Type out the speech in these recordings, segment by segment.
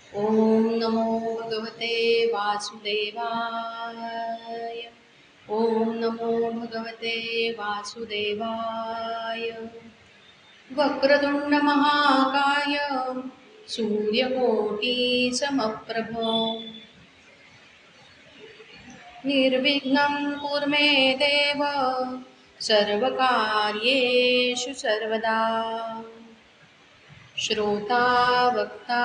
ओम नमो भगवते वासुदेवाय। ओम नमो भगवते वासुदेवाय। वक्रतुंड महाकाय सूर्यकोटि समप्रभ निर्विघ्नं कुरु मे देव सर्वकार्येषु सर्वदा। श्रोता वक्ता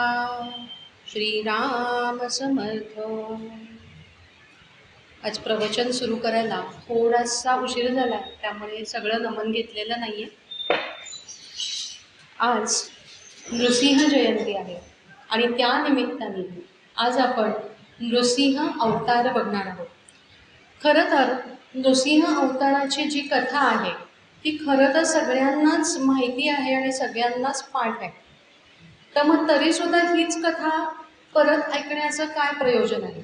श्रीराम समर्थ। आज प्रवचन सुरू करायला थोडासा उशीर झाला, त्यामुळे सगळं नमन घेतलेलं नाहीये। आज नृसिंह जयंती आहे आणि त्या निमित्ताने आज आपण नृसिंह अवतार बघणार आहोत। खरं तर नृसिंह अवताराची जी कथा आहे ती खरं तर सगळ्यांनाच माहिती आहे आणि सगळ्यांनाच पाठ आहे। तर मग तरीसुद्धा हीच कथा परत ऐकण्याचं काय प्रयोजन आहे?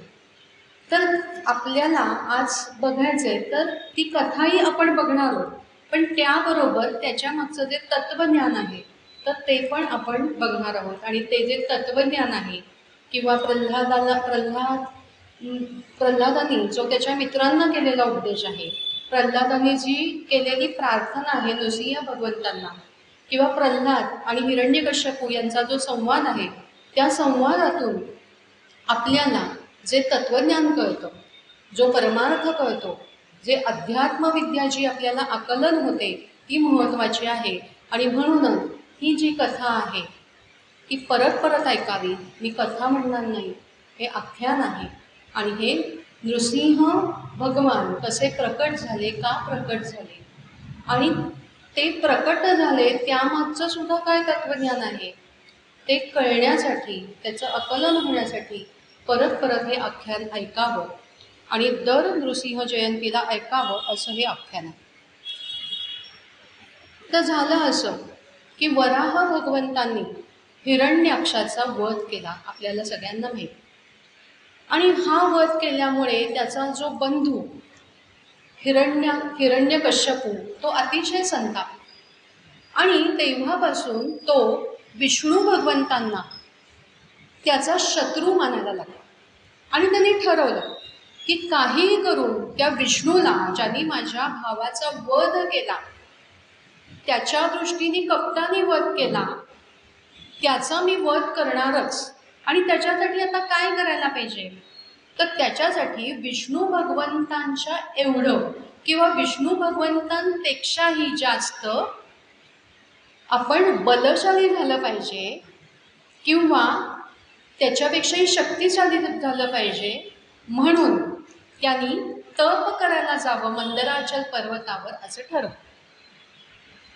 तर आपल्याला आज बघायचंय तर ती कथाही आपण बघणार आहोत, पण त्याबरोबर त्याच्या मागचं जे तत्वज्ञान आहे तर ते पण आपण बघणार आहोत। आणि ते जे तत्वज्ञान आहे किंवा प्रल्हादानी जो त्याच्या मित्रांना केलेला उपदेश आहे, प्रल्हादानी जी केलेली प्रार्थना आहे नृसिंह भगवंतांना, किंवा प्रल्हाद आणि हिरण्यकश्यपू यांचा जो संवाद आहे त्या संवादातून आपल्याला जे तत्वज्ञान कळतं, जो परमार्थ कळतो, जे अध्यात्मविद्या जी आपल्याला आकलन होते ती महत्त्वाची आहे। आणि म्हणूनच ही जी कथा आहे ती परत परत ऐकावी। मी कथा म्हणणार नाही, हे आख्यान आहे। आणि हे नृसिंह भगवान कसे प्रकट झाले, का प्रकट झाले आणि ते प्रकट झाले त्यामागचं सुद्धा काय तत्वज्ञान आहे ते कळण्यासाठी, त्याचं आकलन होण्यासाठी परत परत हे आख्यान ऐकावं आणि दर नृसिंह जयंतीला ऐकावं असं हे आख्यान आहे। तर झालं असं की वराह भगवंतांनी हिरण्याक्षाचा वध केला, आपल्याला सगळ्यांना माहिती। आणि हा वध केल्यामुळे त्याचा जो बंधू हिरण्यकश्यपू तो अतिशय संतापला आणि तेव्हापासून तो विष्णू भगवंतांना त्याचा शत्रू मानायला लागला। आणि त्यांनी ठरवलं की काहीही करून त्या विष्णूला, ज्यांनी माझ्या भावाचा वध केला, त्याच्या दृष्टीने कपटाने वध केला, त्याचा मी वध करणारच। आणि त्याच्यासाठी आता काय करायला पाहिजे? तर त्याच्यासाठी विष्णू भगवंतांच्या एवढं किंवा विष्णू भगवंतांपेक्षाही जास्त आपण बलशाली झालं पाहिजे किंवा त्याच्यापेक्षाही शक्तिशाली झालं पाहिजे। म्हणून त्यांनी तप करायला जावं मंदराचल पर्वतावर असं ठरवलं।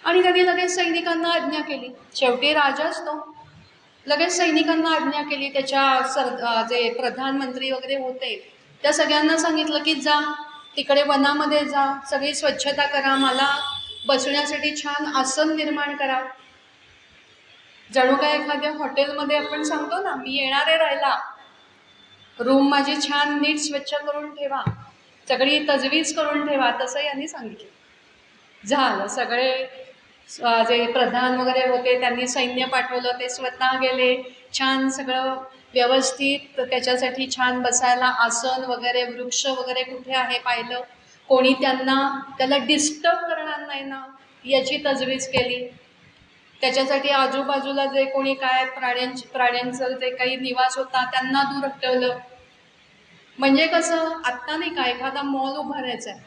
आणि त्यांनी लगेच सैनिकांना आज्ञा केली, शेवटी राजाच तो। लगेच सैनिकांना आज्ञा केली, त्याच्या जे प्रधानमंत्री वगैरे होते त्या सगळ्यांना सांगितलं की जा तिकडे वनामध्ये जा, सगळी स्वच्छता करा, मला बसण्यासाठी छान आसन निर्माण करा। जणू काय एखाद्या हॉटेलमध्ये आपण सांगतो ना, मी येणार आहे राहायला, रूम माझी छान नीट स्वच्छ करून ठेवा, सगळी तजवीज करून ठेवा, तसं यांनी सांगितलं। झालं, सगळे जे प्रधान वगैरे होते त्यांनी सैन्य पाठवलं, ते स्वतः गेले, छान सगळं व्यवस्थित त्याच्यासाठी छान बसायला आसन वगैरे, वृक्ष वगैरे कुठे आहे पाहिलं, कोणी त्याला डिस्टर्ब करणार नाही ना याची तजवीज केली। त्याच्यासाठी आजूबाजूला जे कोणी काय प्राण्यांचं जे काही निवास होता त्यांना दूर ठेवलं। म्हणजे कसं, आत्ता नाही का एखादा मॉल उभारायचा आहे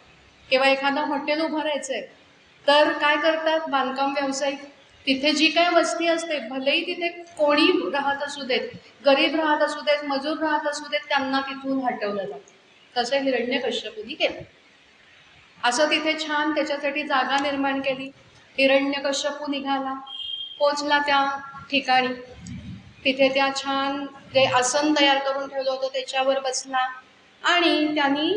किंवा एखादा हॉटेल उभारायचं आहे तर काय करतात बांधकाम व्यावसायिक, तिथे जी काय वस्ती असते, भलेही तिथे कोणी राहत असू देत, गरीब राहत असू देत, मजूर राहत असू देत, त्यांना तिथून हटवलं जातं। तसं हिरण्यकश्यपूनी केलं। असं तिथे छान त्याच्यासाठी जागा निर्माण केली। हिरण्यकश्यपू निघाला, पोचला त्या ठिकाणी, तिथे त्या छान जे आसन तयार करून ठेवलं होतं त्याच्यावर बसला आणि त्यांनी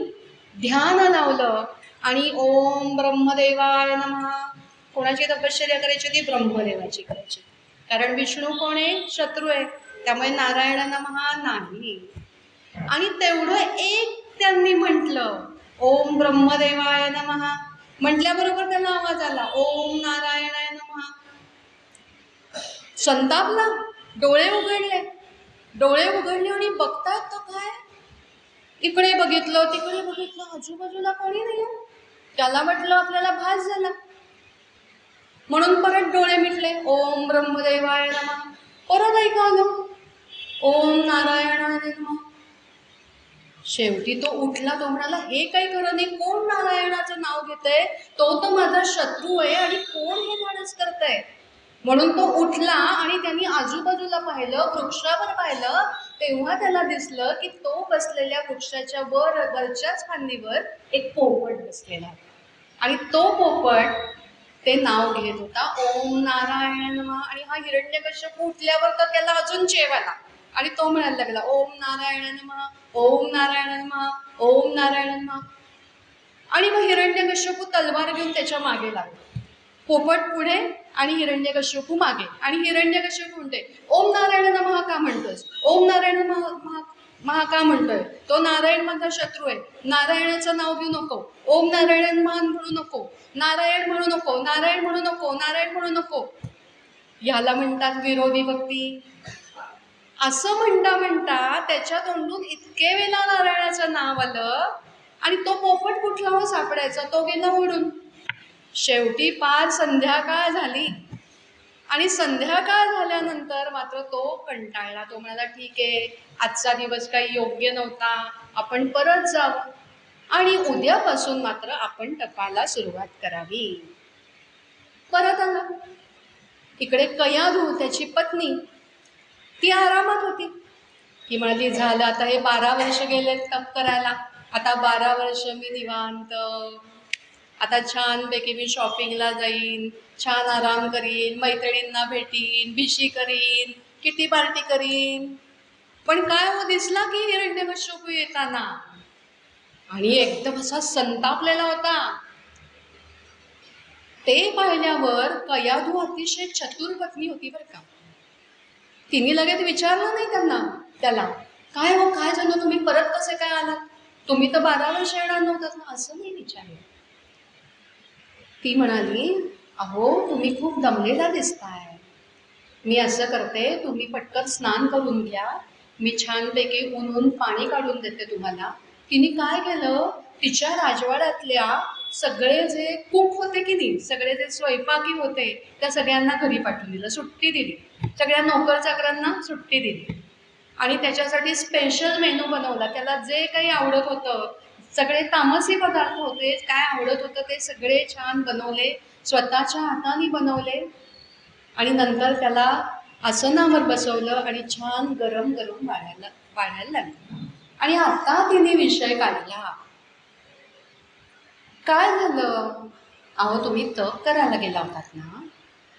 ध्यान लावलं आणि ओम ब्रह्मदेवाय नमः, कोणाची तपश्चर्या करायची ती ब्रह्मदेवाची करायची, कारण विष्णू कोण आहे, शत्रू आहे, त्यामुळे नारायण नमः नाही। आणि तेवढं एक त्यांनी म्हटलं ओम ब्रह्मदेवाय नमः, म्हटल्याबरोबर त्यांना आवाज आला ओम नारायणाय नमः। संतापला, डोळे उघडले, डोळे उघडले आणि बघतात तर काय, इकडे बघितलं तिकडे बघितलं, आजूबाजूला कोणी नाही. त्याला म्हटलं आपल्याला भास झाला, म्हणून परत डोळे मिटले. ओम ब्रह्मदेवाय नमः. परत ऐकवलं ओम नारायणाय नमः. शेवटी तो उठला. तो म्हणाला हे काही खरं नाही, कोण नारायणाचं नाव घेतंय, तो तर माझा शत्रू आहे आणि कोण हे धाडस करतंय. म्हणून तो उठला आणि त्यांनी आजूबाजूला पाहिलं, वृक्षावर पाहिलं. तेव्हा त्याला दिसलं की तो बसलेल्या वृक्षाच्या वरच्याच फांदीवर एक पोपट बसलेला आणि तो पोपट ते नाव घेत होता ओम नारायण नमः. आणि हा हिरण्यकश्यप उठल्यावर तर त्याला अजून चेव आला आणि तो म्हणायला लागला ओम नारायण नमः, ओम नारायण नमः, ओम नारायण नमः. आणि मग हिरण्यकश्यपू तलवार घेऊन त्याच्या मागे लागला. पोपट पुढे आणि हिरण्यकश्यपू मागे. आणि हिरण्यकश्यपू म्हणते ओम नारायण नमः का म्हणतोस, ओम नारायण नमः का म्हणतोय, तो नारायण माझा शत्रू आहे, नारायणाचं नाव घेऊ नको, ओम नारायण म्हणू नको, नारायण म्हणू नको, नारायण म्हणू नको, नारायण म्हणू नको. ह्याला म्हणतात विरोधी भक्ती. असं म्हणता म्हणता त्याच्या तोंडून इतके वेळा नारायणाचं नाव आलं आणि तो पोपट कुठला सापडायचा, तो गेला उडून. शेवटी पार संध्याकाळ झाली आणि संध्याकाळ झाल्यानंतर मात्र तो कंटाळला. तो म्हणाला ठीक आहे, आजचा दिवस काही योग्य नव्हता, आपण परत जावं आणि उद्यापासून मात्र आपण तपाला सुरुवात करावी. परत आला. इकडे कयाधू त्याची पत्नी ती आरामात होती. ती म्हणाली झालं आता हे 12 वर्ष गेलेत तप करायला, आता 12 वर्ष मी निवांत, आता छानपैकी मी शॉपिंगला जाईन, छान आराम करीन, मैत्रिणींना भेटीन, भिशी करीन, किटी पार्टी करीन. पण काय हो, दिसला की हिरण्यकश्यपू येताना आणि एकदम असा संतापलेला होता. ते पाहिल्यावर कयाधू अतिशय चतुर पत्नी होती बरं का. तिने लगेच विचारलं नाही त्याला काय हो, काय झालं, तुम्ही परत कसे काय आलात, तुम्ही तर 12 वर्ष येणार नव्हतात ना, असं नाही विचारलं. ती म्हणाली अहो तुम्ही खूप दमलेला दिसताय, मी असं करते, तुम्ही पटकन स्नान करून घ्या, मी छानपैकी ऊन पाणी काढून देते तुम्हाला. तिने काय केलं, तिच्या राजवाड्यातल्या सगळे जे कुक होते की नाही, सगळे जे स्वयंपाकी होते, त्या सगळ्यांना घरी पाठवून दिलं, सुट्टी दिली, सगळ्या नोकर चाकरांना सुट्टी दिली आणि त्याच्यासाठी स्पेशल मेनू बनवला. त्याला जे काही आवडत होतं, सगळे तामसी पदार्थ होते, काय आवडत होतं ते सगळे छान बनवले, स्वतःच्या हाताने बनवले आणि नंतर त्याला आसनावर बसवलं आणि छान गरम गरम वाढायला लागलं. आणि आता तिने विषय काढला, काय झालं, अहो तुम्ही तप करायला गेला होतात ना,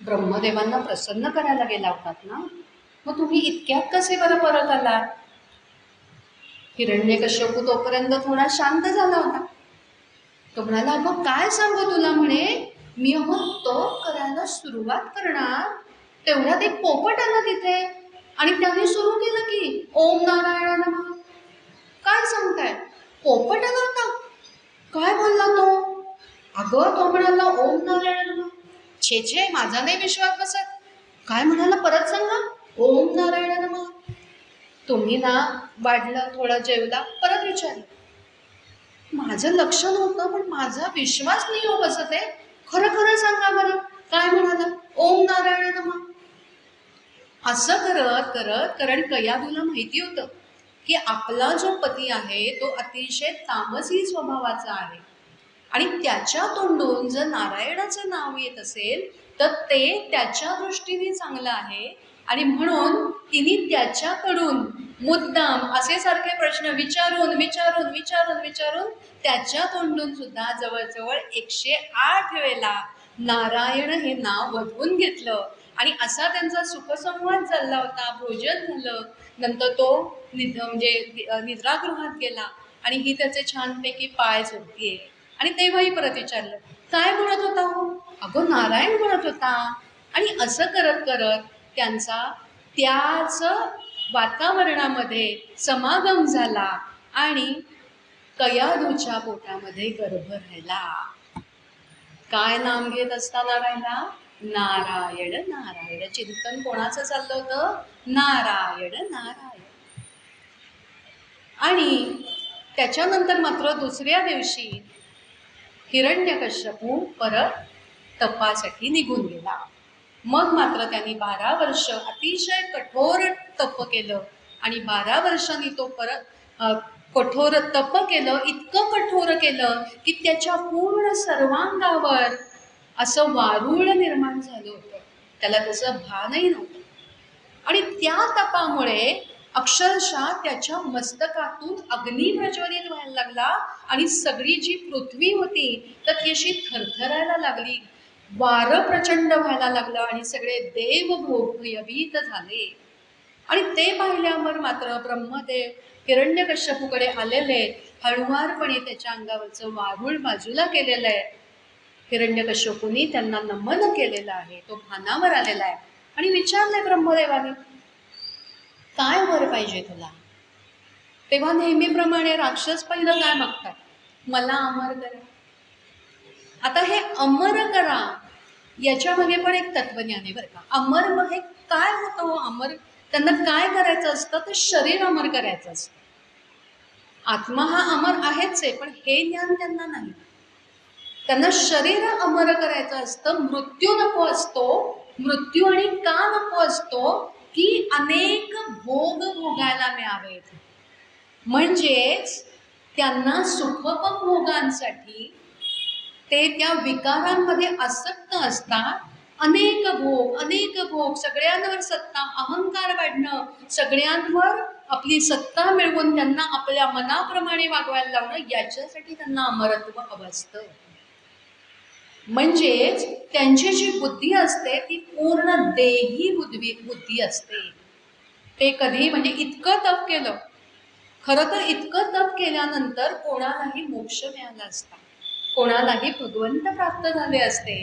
ब्रह्मदेवांना प्रसन्न करायला गेला होतात ना, मग तुम्ही इतक्यात कसे बरं परत आलात. हिरण्यकश्यपू तोपर्यंत थोडा शांत झाला होता. तो म्हणाला अगं काय सांगू तुला, म्हणे मी तप करायला सुरुवात करणार तेवढ्यात एक पोपट आला तिथे आणि त्याने सुरू केलं की ओम नारायण नमः. काय सांगताय, पोपट आला होता, काय बोलला तो, अगं तो म्हणाला ओम नारायण नमः. छे छे, माझा नाही विश्वास बसत, काय म्हणाला परत सांगा, ओम नारायण नमः. तुम्ही ना वाढलं, थोडा जेवला, परत विचारलं, माझं लक्ष नव्हतं पण माझा विश्वास नाही हो बसत आहे, खरं खरं सांगा बरं काय म्हणाला, ओम नारायण नमः. असं करत करत, कारण कयाधूला माहिती होतं की आपला जो पती आहे तो अतिशय तामसी स्वभावाचा आहे आणि त्याच्या तोंडून जर नारायणाचं नाव येत असेल तर ते त्याच्या दृष्टीने चांगलं आहे आणि म्हणून तिने त्याच्याकडून मुद्दाम असे सारखे प्रश्न विचारून विचारून विचारून विचारून त्याच्या तोंडून सुद्धा जवळजवळ 108 वेळेला नारायण हे नाव वधवून घेतलं आणि असा त्यांचा सुखसंवाद चालला होता. भोजन झालं, नंतर तो निद्रागृहात गेला आणि ही त्याचे छानपैकी पाय चोरतीये आणि तेव्हाही परत विचारलं काय म्हणत होता हो, अगं नारायण म्हणत होता. आणि असं करत करत त्यांचा त्याच वातावरणामध्ये समागम झाला आणि कयाधूच्या पोटामध्ये गर्भ राहिला. काय नाम घेत असताना राहिला, नारायण नारायण. चिंतन कोणाचं चाललं होतं, नारायण नारायण. आणि त्याच्यानंतर मात्र दुसऱ्या दिवशी हिरण्यकश्यपू परत तपासाठी निघून गेला. मग मात्र त्यांनी 12 वर्ष अतिशय कठोर तप केलं आणि 12 वर्षांनी तो परत कठोर तप केलं, इतकं कठोर केलं की त्याच्या पूर्ण सर्वांगावर असं वारूळ निर्माण झालं होतं. त्याला त्याचं भानही नव्हतं. आणि त्या तपामुळे अक्षरशः त्याच्या मस्तकातून अग्नी प्रज्वलित व्हायला लागला आणि सगळी जी पृथ्वी होती तर ती अशी थरथरायला लागली, वारं प्रचंड व्हायला लागलं आणि सगळे देव भयभीत झाले. आणि ते पाहिल्यावर मात्र ब्रह्मदेव हिरण्यकश्यपूकडे आलेले, हळुवारपणे त्याच्या अंगावरचं वारूळ बाजूला केलेलं आहे. हिरण्यकश्यपूनी त्यांना नमन केलेलं आहे, तो भानावर आलेला आहे आणि विचारलंय ब्रह्मदेवाने, काय वर पाहिजे तुला? तेव्हा नेहमीप्रमाणे राक्षस पहिलं काय मागतात, मला अमर करा. आता हे अमर करा याच्यामध्ये पण एक तत्वज्ञान आहे बरं का. अमर मग हे काय होतं? अमर त्यांना काय करायचं असतं तर शरीर अमर करायचं असतं. आत्मा हा अमर आहेच आहे, पण हे ज्ञान त्यांना नाही. त्यांना शरीर अमर करायचं असतं. मृत्यू नको असतो. मृत्यू आणि का नको असतो की अनेक भोग भोगायला मिळावेत. म्हणजेच त्यांना सुखोपभोगांसाठी ते त्या विकारांमध्ये आसक्त असतात. अनेक भोग, सगळ्यांवर सत्ता, अहंकार वाढणं, सगळ्यांवर आपली सत्ता मिळवून त्यांना आपल्या मनाप्रमाणे वागवायला लावणं, याच्यासाठी त्यांना अमरत्व हवं असतं. म्हणजेच त्यांची जी बुद्धी असते ती पूर्ण देही बुद्धी असते. ते कधी म्हणजे इतकं तप केलं, खरं तर इतकं तप केल्यानंतर कोणालाही मोक्ष मिळाला असता, कोणालाही भगवंत प्राप्त झाले असते.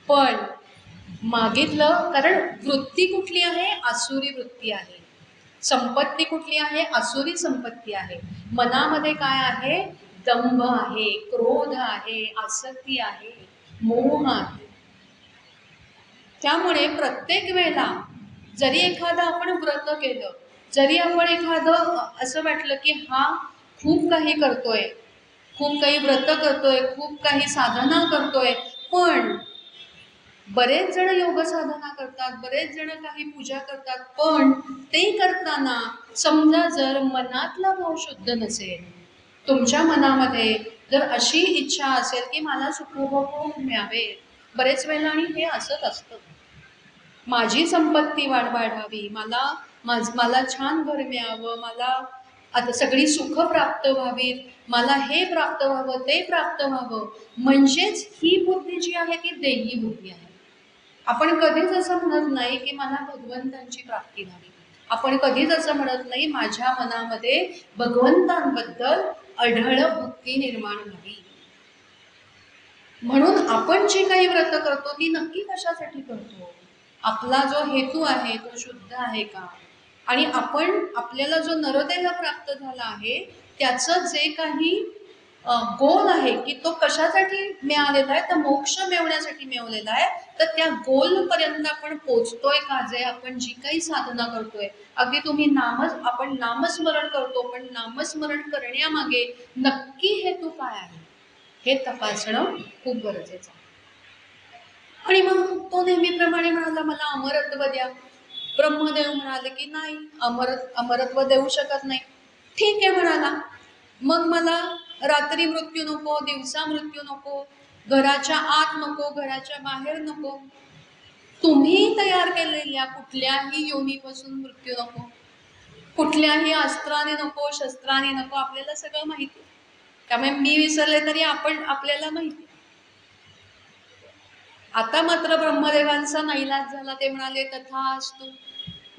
पण मागितलं, कारण वृत्ती कुठली आहे? आसुरी वृत्ती आहे. संपत्ती कुठली आहे? आसुरी संपत्ती आहे. मनामध्ये काय आहे? दंभ आहे, क्रोध आहे, आसक्ती आहे, मोह आहे. त्यामुळे प्रत्येक वेळेला जरी एखादं आपण व्रत केलं, जरी आपण एखादं असं वाटलं की हा खूप काही करतोय, खूप काही व्रत करतोय, खूप काही साधना करतोय, पण बरेच जण योग साधना करतात, बरेच जण काही पूजा करतात, पण ते करताना समजा जर मनातला भाव शुद्ध नसेल, तुमच्या मनामध्ये जर अशी इच्छा असेल की मला सुखभोग मिळावे, बरेच वेळेला आणि हे असंच असतं, माझी संपत्ती वाढावी, मला छान घर मिळावं, मला आता सगळी सुख प्राप्त व्हावीत, मला हे प्राप्त व्हावं, ते प्राप्त व्हावं, म्हणजेच ही बुद्धी जी आहे ती देही बुद्धी आहे. आपण कधीच असं म्हणत नाही की मला भगवंतांची प्राप्ती व्हावी. आपण कधीच असं म्हणत नाही माझ्या मनामध्ये भगवंतांबद्दल अढळ भक्ती निर्माण व्हावी. म्हणून आपण जी काही व्रत करतो ती नक्की कशासाठी करतो? आपला जो हेतू आहे तो शुद्ध आहे का? आणि आपण आपल्याला जो नरदेह प्राप्त झाला आहे त्याचं जे काही गोल आहे की तो कशासाठी मिळालेला आहे, तर मोक्ष मिळवण्यासाठी मिळवलेला आहे, तर त्या गोलपर्यंत आपण पोचतोय का? जे आपण जी काही साधना करतोय, अगदी तुम्ही आपण नामस्मरण करतो, पण नामस्मरण करण्यामागे नक्की हेतू काय आहे हे तपासणं खूप गरजेचं आहे. आणि मग तो नेहमीप्रमाणे म्हणाला, मला अमरत्व द्या. ब्रह्मदेव म्हणाले की नाही, अमरत्व देऊ शकत नाही. ठीक आहे म्हणाला, मग मला रात्री मृत्यू नको, दिवसा मृत्यू नको, घराच्या आत नको, घराच्या बाहेर नको, तुम्ही तयार केलेल्या कुठल्याही योनीपासून मृत्यू नको, कुठल्याही अस्त्राने नको, शस्त्राने नको, आपल्याला सगळं माहिती. त्यामुळे मी विसरले तरी आपल्याला माहिती. आता मात्र ब्रह्मदेवांचा नाईलाज झाला. ते म्हणाले तथास्तु.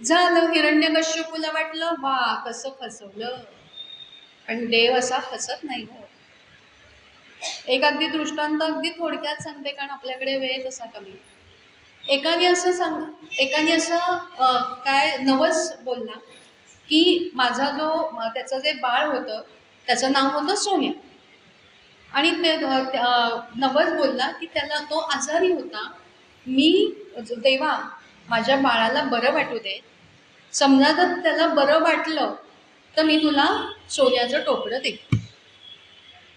झालं. हिरण्यकश्यपूला वाटलं वा कसं फसवलं, पण देव असा फसत नाही हो. एक अगदी दृष्टांत अगदी थोडक्यात सांगते, कारण आपल्याकडे वेळ तसा कमी. एकाने असं काय नवस बोलला की माझा त्याचं जे बाळ होतं त्याचं नाव होतं सोन्या, आणि ते नवस बोलला की त्याला तो आजारी होता, मी देवा माझ्या बाळाला बरं वाटू दे, समजा तर त्याला बरं वाटलं तर मी तुला सोन्याचं टोपडं देईन.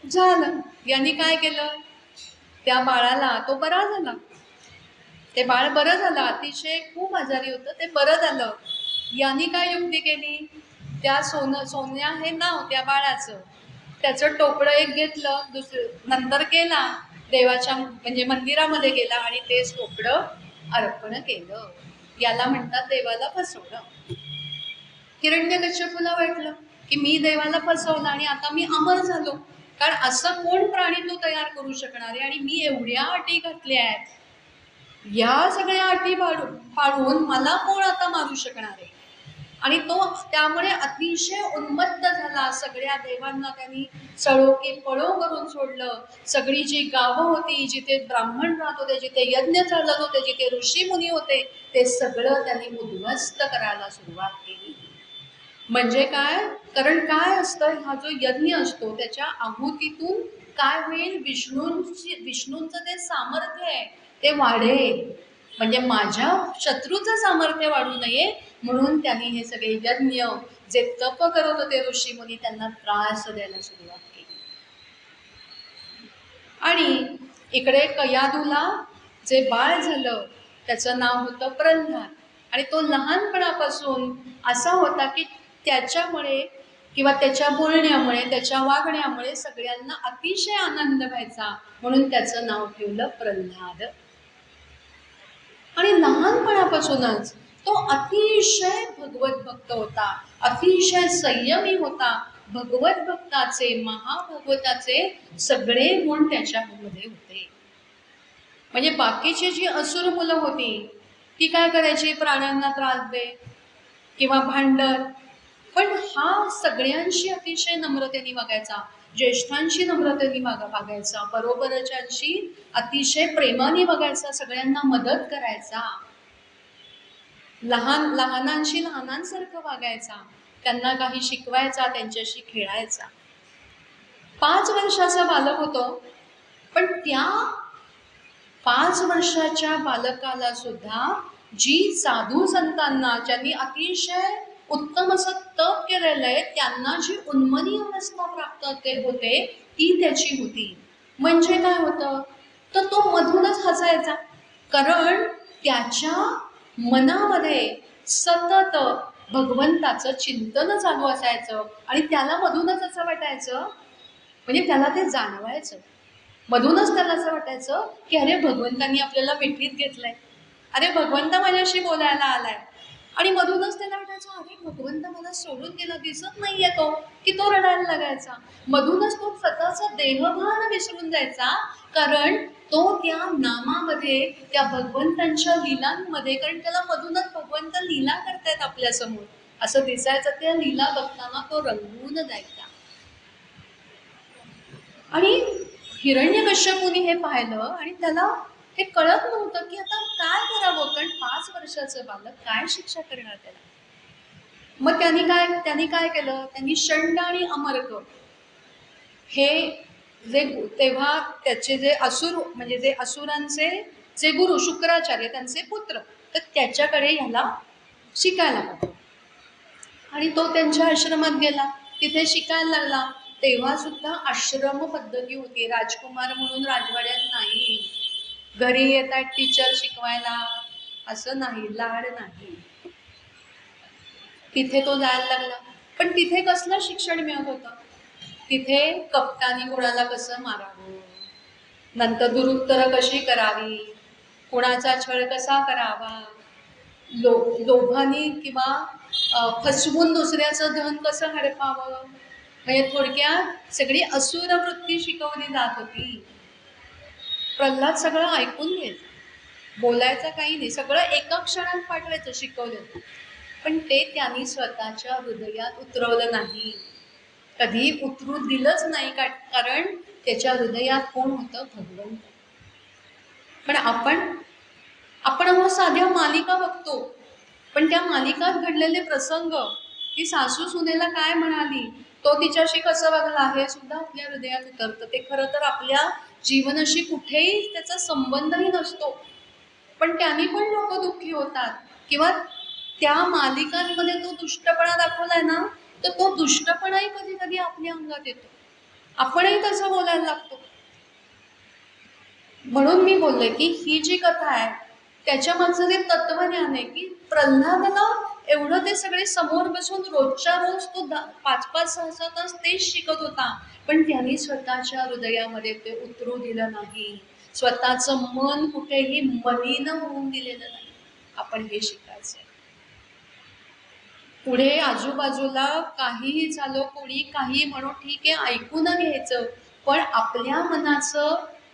झालं. यांनी काय केलं, त्या बाळाला, तो बरा झाला. ते बाळ बरं झालं, अतिशय खूप आजारी होतं, ते बरं झालं. यांनी काय युक्ती केली, त्या सोन्या हे नाव त्या बाळाचं, त्याचं टोपडं एक घेतलं, नंतर गेला देवाच्या म्हणजे मंदिरामध्ये गेला आणि तेच टोपडं अर्पण केलं. याला म्हणतात देवाला फसवणं. हिरण्यकश्यपूला वाटलं की मी देवाला फसवलं आणि आता मी अमर झालो, कारण असं कोण प्राणी तो तयार करू शकणार आहे आणि मी एवढ्या अटी घातल्या आहेत, या सगळ्या अटी पाडून मला कोण आता मारू शकणार आहे. आणि तो त्यामुळे अतिशय उन्मत्त झाला. सगळ्या देवांना त्यांनी सळो की पळो करून सोडलं. सगळी जी गावं होती, जिथे ब्राह्मण राहत होते, जिथे यज्ञ चालत होते, जिथे ऋषी मुनी होते, ते सगळं त्यांनी उद्ध्वस्त करायला सुरुवात केली. म्हणजे काय, कारण काय असतं, हा जो यज्ञ असतो त्याच्या आहुतीतून काय होईल, विष्णूंचं ते सामर्थ्य आहे ते वाढेल. म्हणजे माझ्या शत्रूचं सामर्थ्य वाढू नये म्हणून त्यांनी हे सगळे यज्ञ, जे तप करत होते ऋषी मुनी, त्यांना त्रास द्यायला सुरुवात केली. आणि इकडे कयाधूला जे बाळ झालं त्याचं नाव होतं प्रल्हाद. आणि तो लहानपणापासून असा होता की त्याच्यामुळे किंवा त्याच्या बोलण्यामुळे, त्याच्या वागण्यामुळे सगळ्यांना अतिशय आनंद व्हायचा, म्हणून त्याचं नाव ठेवलं प्रल्हाद. आणि लहानपणापासूनच तो अतिशय भगवत भक्त होता, अतिशय संयमी होता. भगवत भक्ताचे, महाभगवताचे सगळे गुण त्याच्यामध्ये होते. म्हणजे बाकीची जी असुर मुलं होती ती काय करायची, प्राण्यांना त्रास दे किंवा भांडण, पण हा सगळ्यांशी अतिशय नम्रतेने वागायचा, ज्येष्ठांशी नम्रतेने वागायचा, बरोबरच्यांशी अतिशय प्रेमाने वागायचा, सगळ्यांना मदत करायचा, लहानांशी लहानांसारखं वागायचा, त्यांना काही शिकवायचा, त्यांच्याशी खेळायचा. 5 वर्षाचा बालक होतो, पण त्या 5 वर्षाच्या बालकाला सुद्धा जी साधू संतांना, ज्यांनी अतिशय उत्तम असं तप केलेलं आहे, त्यांना जी उन्मनी अवस्था प्राप्त होते ती त्याची होती. म्हणजे काय होतं, तर तो मधूनच हसायचा, कारण त्याच्या मनामध्ये सतत भगवंताचं चिंतन चालू असायचं आणि त्याला मधूनच असं वाटायचं, म्हणजे त्याला ते जाणवायचं, मधूनच त्याला असं वाटायचं की अरे भगवंतांनी आपल्याला मिठीत घेतलंय, अरे भगवंत माझ्याशी बोलायला आलाय. आणि मधूनच त्याला वाटायचं अरे भगवंत मला सोडून गेला, दिसत नाहीये तो, की तो रडायला लागायचा. मधूनच तो स्वतःचा देहभान विसरून जायचा, कारण तो त्या नामामध्ये, त्या भगवंतांच्या लीलांमध्ये, कारण त्याला मधूनच भगवंत लीला करतायत आपल्या समोर असं दिसायचं, त्या लीला बघताना तो रंगून जायचा. आणि हिरण्यकश्यपूने हे पाहिलं आणि त्याला हे कळत नव्हतं की आता काय करावं, कारण 5 वर्षाचं बालक, काय शिक्षा करणार त्याला. मग त्यांनी काय केलं, त्यांनी षंड आणि अमर्क हे जे तेव्हा त्याचे जे असुर, म्हणजे जे असुरांचे जे गुरु शुक्राचार्य, त्यांचे पुत्र, तर त्याच्याकडे ह्याला शिकायला पाठवलं. आणि तो त्यांच्या आश्रमात गेला, तिथे शिकायला लागला. तेव्हा सुद्धा आश्रम पद्धती होती, राजकुमार म्हणून राजवाड्यात नाही, घरी येतात टीचर शिकवायला असं नाही, लाड नाही. तिथे तो जायला लागला. पण तिथे कसलं शिक्षण मिळत होतं, तिथे कपटाने कोणाला कसं मारावं, नंतर दुरुत्तरं कशी करावी, कोणाचा छळ कसा करावा, लोभाने किंवा फसवून दुसऱ्याचं धन कसं हडपावं, म्हणजे थोडक्यात सगळी असुर वृत्ती शिकवली जात होती. प्रल्हाद सगळं ऐकून घ्यायचं, बोलायचं काही नाही, सगळं एका क्षणात पाठवायचं, शिकवलं. पण ते त्यांनी स्वतःच्या हृदयात उतरवलं नाही, कधी उतरू दिलंच नाही, कारण त्याच्या हृदयात कोण होतं, भगवंत. पण आपण साध्या मालिका बघतो, पण त्या मालिकात घडलेले प्रसंग, ती सासू सुनेला काय म्हणाली, तो तिच्याशी कसं वागला, हे सुद्धा आपल्या हृदयात उतरतं. ते खरं तर आपल्या जीवनाशी कुठेही त्याचा संबंधही नसतो, पण त्यांनी पण लोक दुःखी होतात. किंवा त्या मालिकांमध्ये तो दुष्टपणा दाखवलाय ना, तर तो दुष्टपणाही कधी कधी आपल्या अंगात येतो, आपणही तसं बोलायला लागतो. म्हणून मी बोलले की ही जी कथा आहे त्याच्या मागचं जे तत्वज्ञान आहे की प्रल्हादाला एवढं ते सगळे समोर बसून रोजच्या रोज तो 5-5-6-6 तास तेच शिकत होता, पण त्यांनी स्वतःच्या हृदयामध्ये ते उतरू दिलं नाही, स्वतःचं मन कुठेही मलिन होऊन दिलेलं नाही. आपण हे शिकायचंय. पुढे आजूबाजूला काहीही झालं, कोणी काही म्हणू, ठीक आहे, ऐकून घ्यायचं, पण आपल्या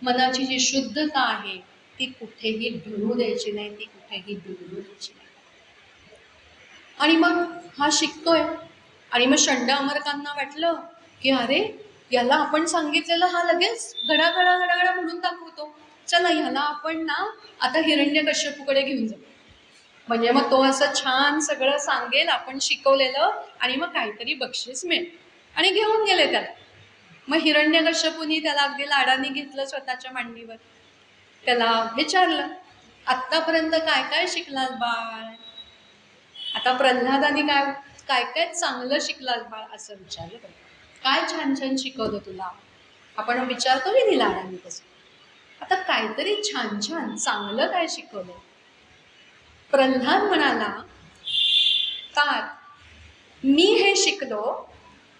मनाची जी शुद्धता आहे ती कुठेही ढळू द्यायची नाही, ती कुठेही बिघडू द्यायची नाही. आणि मग हा शिकतोय, आणि मग षंड अमरकांना वाटलं की अरे याला आपण सांगितलेलं हा लगेच घडाघडा घडाघडा म्हणून दाखवतो, चला ह्याला आपण ना आता हिरण्यकश्यपूकडे घेऊन जाऊ, म्हणजे मग तो असं छान सगळं सांगेल आपण शिकवलेलं, आणि मग काहीतरी बक्षीस मिळेल. आणि घेऊन गेले त्याला. मग हिरण्यकश्यपूनी त्याला अगदी लाडाने घेतलं स्वतःच्या मांडीवर, त्याला विचारलं आत्तापर्यंत काय काय शिकलास बाळ, आता प्रल्हादाने काय काय काय चांगलं शिकलास बाळ असं विचारलं. काय छान छान शिकवलं तुला, आपण विचारतो की नाही लाडाने तसं, आता काहीतरी छान छान चांगलं काय शिकवलं. प्रल्हाद म्हणाला, तात मी हे शिकलो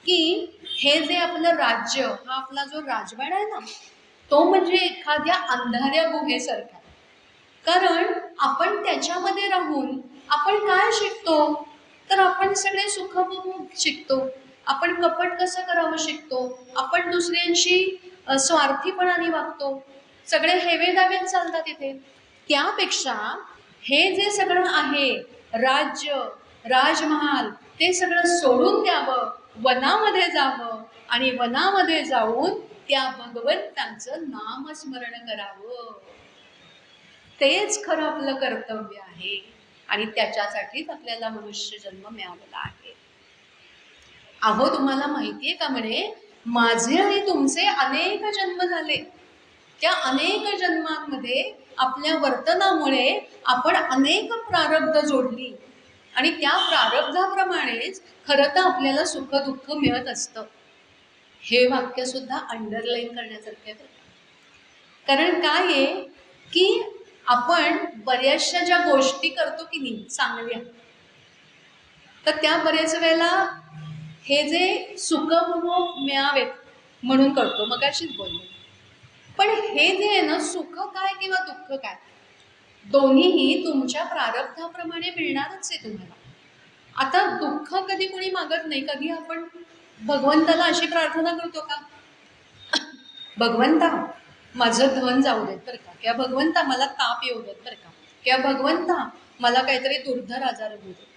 की हे जे आपलं राज्य, हा आपला जो राजवाडा आहे ना, तो म्हणजे एखाद्या अंधाऱ्या गुहेसारखा. कारण आपण त्याच्यामध्ये राहून आपण काय शिकतो, तर आपण सगळे सुखभोग शिकतो, आपण कपट कसं करावं शिकतो, आपण दुसऱ्यांशी स्वार्थीपणाने वागतो, सगळे हेवे दावे चालतात तिथे. त्यापेक्षा हे जे सगळं आहे, राज्य राजमहाल, ते सगळं सोडून द्यावं, वनामध्ये जावं, आणि वनामध्ये जाऊन त्या भगवंतांचं नामस्मरण करावं. तेच खरं आपलं कर्तव्य आहे, आणि त्याच्यासाठीच आपल्याला मनुष्य जन्म मिळालेला आहे. अहो तुम्हाला माहितीये का, म्हणे माझे आणि तुमचे अनेक जन्म झाले, त्या अनेक जन्मांमध्ये आपल्या वर्तनामुळे आपण अनेक प्रारब्ध जोडली, आणि त्या प्रारब्धाप्रमाणेच खरं तर आपल्याला सुख दुःख मिळत असतं. हे वाक्य सुद्धा अंडरलाईन करण्यासारखं आहे. कारण काय आहे की आपण बऱ्याचशा ज्या गोष्टी करतो की नाही चांगल्या, तर त्या बरेच वेळेला हे जे सुखभोग मिळावेत म्हणून करतो, मग अशीच बोलली. पण हे जे आहे ना, सुख काय किंवा दुःख काय, दोन्हीही तुमच्या प्रारब्धाप्रमाणे मिळणारच आहे तुम्हाला. आता दुःख कधी कोणी मागत नाही, कधी आपण भगवंताला अशी प्रार्थना करतो का, भगवंता माझं धन जाऊ देत बरं का, किंवा भगवंता मला ताप येऊ देत बरं का, किंवा भगवंता मला काहीतरी दुर्धर आजार होऊ देत.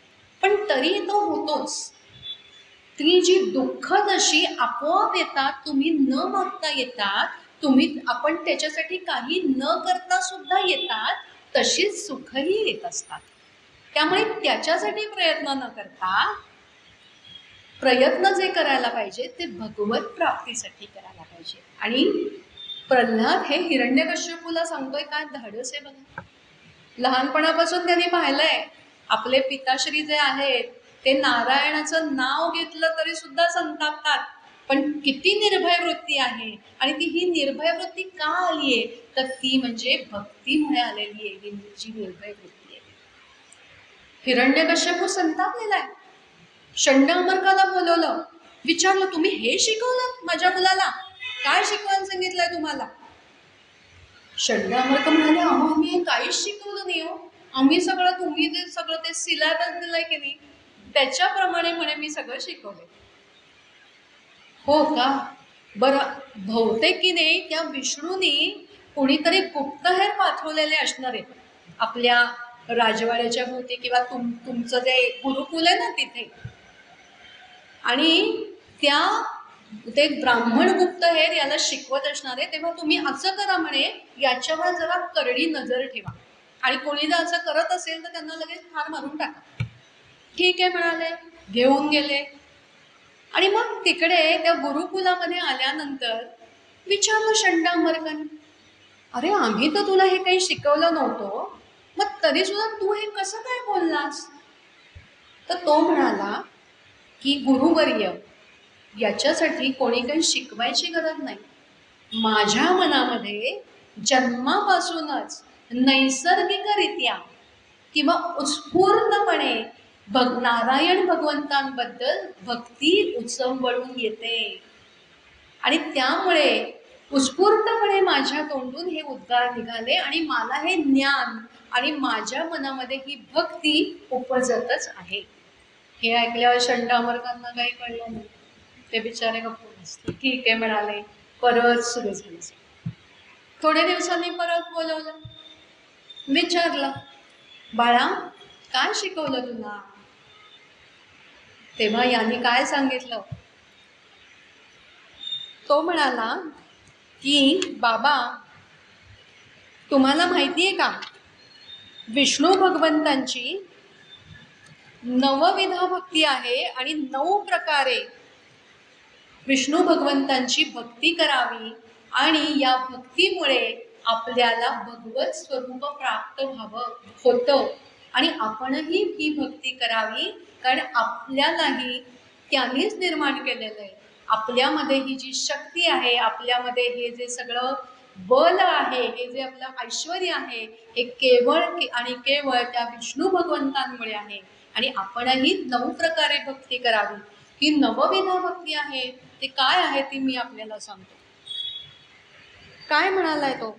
पण तरी तो होतोच. ती जी दुःख जशी आपोआप येतात, तुम्ही न मागता येतात, आपण त्याच्यासाठी काही न करता सुद्धा येतात, तशीच सुखही येत असतात. त्यामुळे त्याच्यासाठी प्रयत्न न करता प्रयत्न जे करायला पाहिजे ते भगवत प्राप्तीसाठी करायला पाहिजे. आणि प्रल्हाद हे हिरण्यकश्यपूला सांगतोय, काय धाडस आहे बघा. लहानपणापासून त्यांनी पाहिलंय आपले पिताश्री जे आहेत ते नारायणाचं नाव घेतलं तरी सुद्धा संतापतात, पण किती निर्भय वृत्ती आहे. आणि ती ही निर्भय वृत्ती का आली आहे, तर ती म्हणजे भक्तीमुळे आलेली आहे, ही जी निर्भय वृत्ती आहे. हिरण्यकश्यपू संतापलेला आहे. षंड अमरकाला बोलवलं, विचारलं तुम्ही हे शिकवलं माझ्या मुलाला, काय शिकवायला सांगितलंय तुम्हाला. षंड अमरक म्हणाले, अहो आम्ही काहीच शिकवलं नाही हो, आम्ही सगळं तुम्ही जे सगळं ते सिलेबस दिलाय की नाही त्याच्याप्रमाणे म्हणे मी सगळं शिकवलंय. हो का, बरं, बहुतेक की नाही त्या विष्णूनी कोणीतरी गुप्तहेर पाठवलेले असणार आहेत आपल्या राजवाड्याच्या भोवती, किंवा तुमचं जे गुरुकुल आहे ना तिथे, आणि ते ब्राह्मण गुप्तहेर याला शिकवत असणार आहे. तेव्हा तुम्ही असं करा म्हणे, याच्यावर जरा करडी नजर ठेवा, आणि कोणी जर असं करत असेल तर त्यांना लगेच ठार मारून टाका. ठीक आहे म्हणाले, घेऊन गेले. आणि मग तिकडे त्या गुरुकुलामध्ये आल्यानंतर विचारलं षंड अमरकांनी, अरे आम्ही तर तुला हे काही शिकवलं नव्हतं, मग तरी सुद्धा तू हे कसं काय बोललास. तर तो म्हणाला, की गुरुवर्य याच्यासाठी कोणी काही शिकवायची गरज नाही. माझ्या मनामध्ये जन्मापासूनच नैसर्गिकरित्या किंवा उत्स्फूर्तपणे नारायण भगवंतांबद्दल भक्ती उचंबळून येते आणि त्यामुळे उत्स्फूर्तपणे माझ्या तोंडून हे उद्गार निघाले आणि मला हे ज्ञान आणि माझ्या मनामध्ये ही भक्ती उपजतच आहे. हे ऐकल्यावर शंड अमरकांना काही कळलं नाही. ते बिचारे गप्प बसले. ठीक आहे म्हणाले. परत सुरू झालं. थोड्या दिवसांनी परत बोलवलं, विचारलं, बाळा काय शिकवलं तुला? तेव्हा यांनी काय सांगितलं? तो म्हणाला की बाबा तुम्हाला माहिती आहे का, विष्णू भगवंतांची 9 भक्ती आहे आणि 9 प्रकारे विष्णू भगवंतांची भक्ती करावी आणि या भक्तीमुळे आपल्याला भगवत स्वरूप प्राप्त व्हावं होतं आणि आपणही ही भक्ती करावी, कारण आपल्यालाही त्यांनीच निर्माण केलेलं आहे. आपल्यामध्ये ही जी शक्ती आहे, आपल्यामध्ये हे जे सगळं बल आहे, हे जे आपलं ऐश्वर आहे, हे केवळ आणि केवळ त्या विष्णू भगवंतांमुळे आहे आणि आपणही 9 प्रकारे भक्ती करावी. ही 9 भक्ती आहे. ते काय आहे ती मी आपल्याला सांगतो. काय म्हणालाय तो?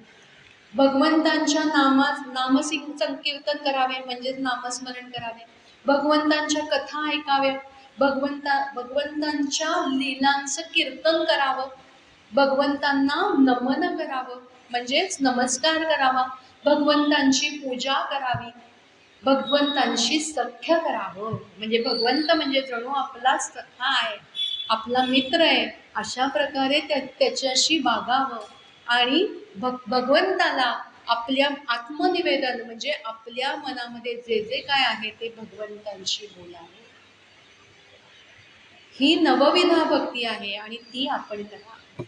भगवंतांच्या नामसंकीर्तन करावे, म्हणजेच नामस्मरण करावे, भगवंतांच्या कथा ऐकाव्या, भगवंतांच्या लीलांचं कीर्तन करावं, भगवंतांना नमन करावं म्हणजेच नमस्कार करावा, भगवंतांची पूजा करावी, भगवंतांशी सख्य करावं, म्हणजे भगवंत म्हणजे जणू आपला सखा आहे, आपला मित्र आहे, अशा प्रकारे त्याच्याशी वागावं आणि भगवंताला आपल्या आत्मनिवेदन म्हणजे आपल्या मनामध्ये जे जे काय आहे ते भगवंतांशी बोलावे. ही 9 भक्ती आहे आणि ती आपण करा.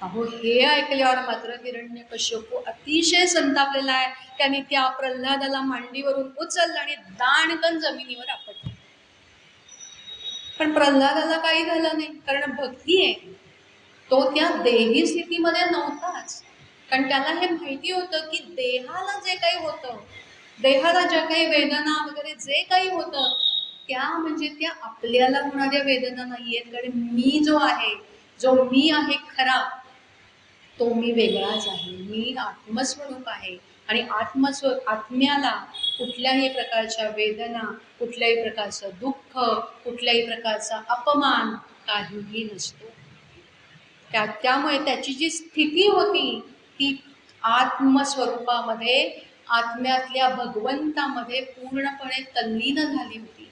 अहो हे ऐकल्यावर मात्र हिरण्यकश्यपू अतिशय संतापलेला आहे. त्याने त्या प्रल्हादाला मांडीवरून उचललं आणि दाणकन जमिनीवर आपटलं. पण प्रल्हादाला काही झालं नाही, कारण भक्ती आहे. तो त्या देही स्थितीमध्ये नव्हताच, कारण त्याला हे माहिती होतं की देहाला जे काही होतं, देहाला ज्या काही वेदना वगैरे जे काही होतं, त्या म्हणजे त्या आपल्याला होणाऱ्या वेदना नाही आहेत, कारण मी जो आहे, जो मी आहे खरा, तो मी वेगळाच आहे. मी आत्मस्वरूप आहे आणि आत्म्याला कुठल्याही प्रकारच्या वेदना, कुठल्याही प्रकारचं दुःख, कुठल्याही प्रकारचा अपमान काहीही नसतो. त्यामुळे त्याची जी स्थिती होती ती आत्मस्वरूपामध्ये, आत्म्यातल्या भगवंतामध्ये पूर्णपणे तल्लीन झाली होती.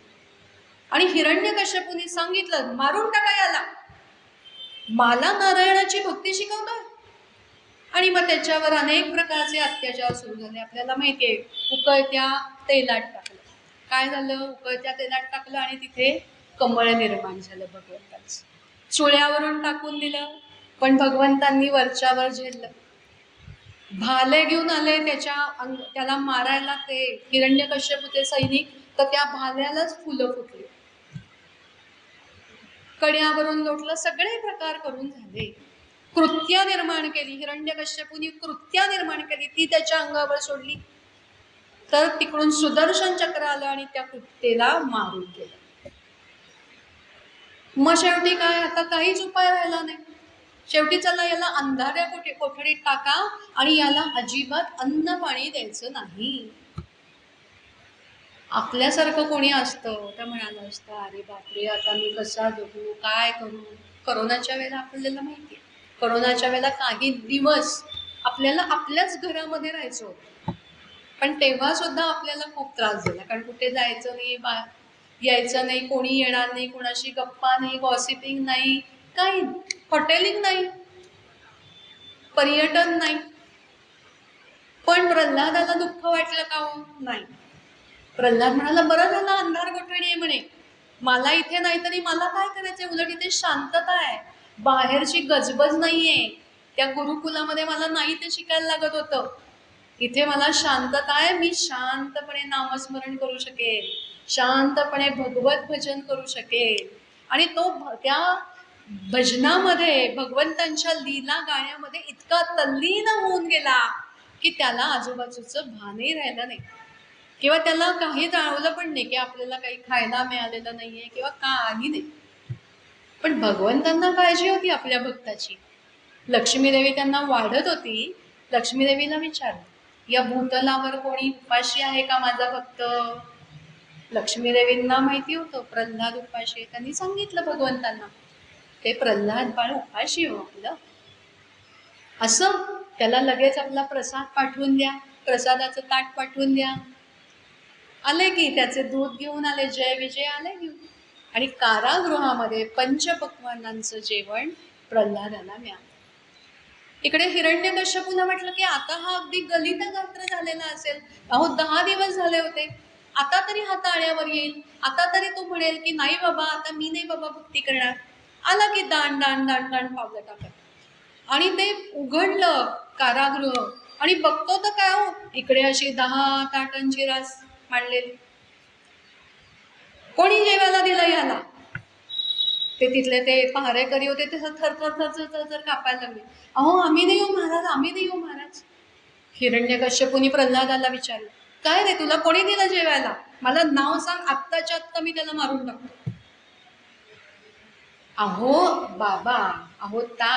आणि हिरण्यकश्यपूने सांगितलं, मारून टाका याला, मला नारायणाची भक्ती शिकवतोय. आणि मग त्याच्यावर अनेक प्रकारचे अत्याचार सुरू झाले. आपल्याला माहिती आहे, उकळत्या तेलात टाकलं. काय झालं? उकळत्या तेलात टाकलं आणि तिथे कमळ निर्माण झालं भगवंताचं. चुळ्यावरून टाकून दिलं, पण भगवंतांनी वरच्यावर झेललं. भाले घेऊन आले त्याला मारायला ते हिरण्यकश्यपूचे सैनिक, तर त्या भाल्यालाच फुलं फुटली. कड्यावरून लोटलं, सगळे प्रकार करून झाले. कृत्या निर्माण केली, हिरण्यकश्यपूने कृत्या निर्माण केली, ती त्याच्या अंगावर सोडली, तर तिकडून सुदर्शन चक्र आलं आणि त्या कृत्येला मारून गेलं. मग शेवटी काय? आता काहीच उपाय राहिला नाही. शेवटी चला याला अंधाऱ्या कोठडीत टाका आणि याला अजिबात अन्न पाणी द्यायचं नाही. आपल्यासारखं कोणी असतं तर म्हणालं असतं, अरे बापरे, आता मी कसा जगू, काय करू. करोनाच्या वेळेला आपल्याला माहिती आहे, करोनाच्या वेळेला काही दिवस आपल्याला आपल्याच घरामध्ये राहायचं होतं, पण तेव्हा सुद्धा आपल्याला खूप त्रास झाला, कारण कुठे जायचं नाही, यायचं नाही, कोणी येणार नाही, कोणाशी गप्पा नाही, गॉसिपिंग नाही, काही हॉटेलिंग नाही, पर्यटन नाही. पण प्रल्हादाला दुःख वाटलं का हो? नाही. प्रल्हाद म्हणाला, बरं झालं अंधार कोठडी आहे म्हणे, मला इथे नाही तरी मला काय करायचंय, उलट इथे शांतता आहे, बाहेरची गजबज नाहीये. त्या गुरुकुलामध्ये मला नाही ते शिकायला लागत होतं, इथे मला शांतता आहे, मी शांतपणे नामस्मरण करू शकेल, शांतपणे भगवत भजन करू शकेल. आणि तो त्या भजनामध्ये, भगवंतांच्या लीला गाण्यामध्ये इतका तल्लीन होऊन गेला की त्याला आजूबाजूचं भानही राहिलं नाही, किंवा त्याला काही जाणवलं पण नाही की आपल्याला काही खायला मिळालेलं नाहीये किंवा काही नाही. पण भगवंतांना काळजी होती आपल्या भक्ताची. लक्ष्मीदेवी त्यांना वाढत होती. लक्ष्मीदेवीला विचारलं, या भूतलावर कोणी उपाशी आहे का माझा भक्त? लक्ष्मीदेवींना माहिती होतं प्रल्हाद उपाशी आहे. त्यांनी सांगितलं भगवंतांना, ते प्रल्हाद बाळ उपाशी हो आपलं. असं त्याला लगेच आपला प्रसाद पाठवून द्या, प्रसादाचं ताट पाठवून द्या. आले की त्याचे दूध घेऊन आले, जय विजय आले घेऊन. आणि कारागृहामध्ये पंचपक्वान्नांचं जेवण प्रल्हादाला मिळालं. इकडे हिरण्यकश्यपूला म्हटलं की आता हा अगदी गलित गात्र झालेला असेल, अहो 10 दिवस झाले होते, आता तरी हा ताळ्यावर येईल, आता तरी तो म्हणेल की नाही बाबा, आता मी नाही बाबा भक्ती करणार. आला की दांड दांड दांड दांड पावलं टाकत. आणि ते उघडलं कारागृह आणि बघतो तर काय हो, इकडे अशी 10 ताटांची रास मांडलेली. कोणी जेवायला दिलं याला? ते तिथले ते पहारेकरी होते, ते थर थर थर थर थर कापायला लागले. अहो आम्ही नाही हो महाराज, आम्ही नाही हो महाराज. हिरण्यकश्यपूनी प्रल्हादाला विचारलं, काय रे, तुला कोणी दिलं जेवायला? मला नाव सांग, आत्ताच्या आत्ता मी त्याला मारून टाकतो. अहो बाबा, अहो ता,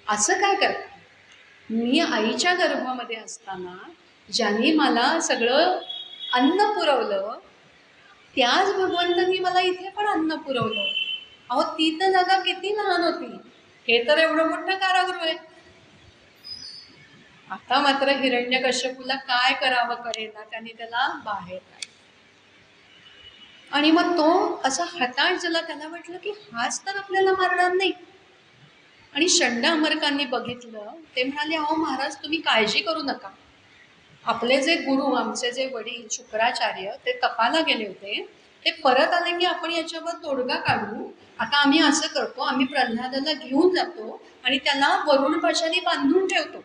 असं काय करता? मी आईच्या गर्भामध्ये असताना ज्यांनी मला सगळं अन्न पुरवलं, त्याच भगवंतांनी मला इथे पण अन्न पुरवलं. अहो ती तर जागा किती लहान होती, हे तर एवढं मोठं कारागृह आहे. आता मात्र हिरण्यकश्यपूला काय करावं कळेना, त्याने त्याला बाहेर काढलं. आणि मग तो असा हताश झाला. त्याला म्हटलं की हाच तर आपल्याला मारणार नाही. आणि षंड अमरकांनी बघितलं, ते म्हणाले, अहो महाराज तुम्ही काळजी करू नका, आपले जे गुरु, आमचे जे वडील शुक्राचार्य, ते तपाला गेले होते, ते परत आले की आपण याच्यावर तोडगा काढू. आता आम्ही असं करतो, आम्ही प्रल्हादाला घेऊन जातो आणि त्याला वरुण पाशाने बांधून ठेवतो,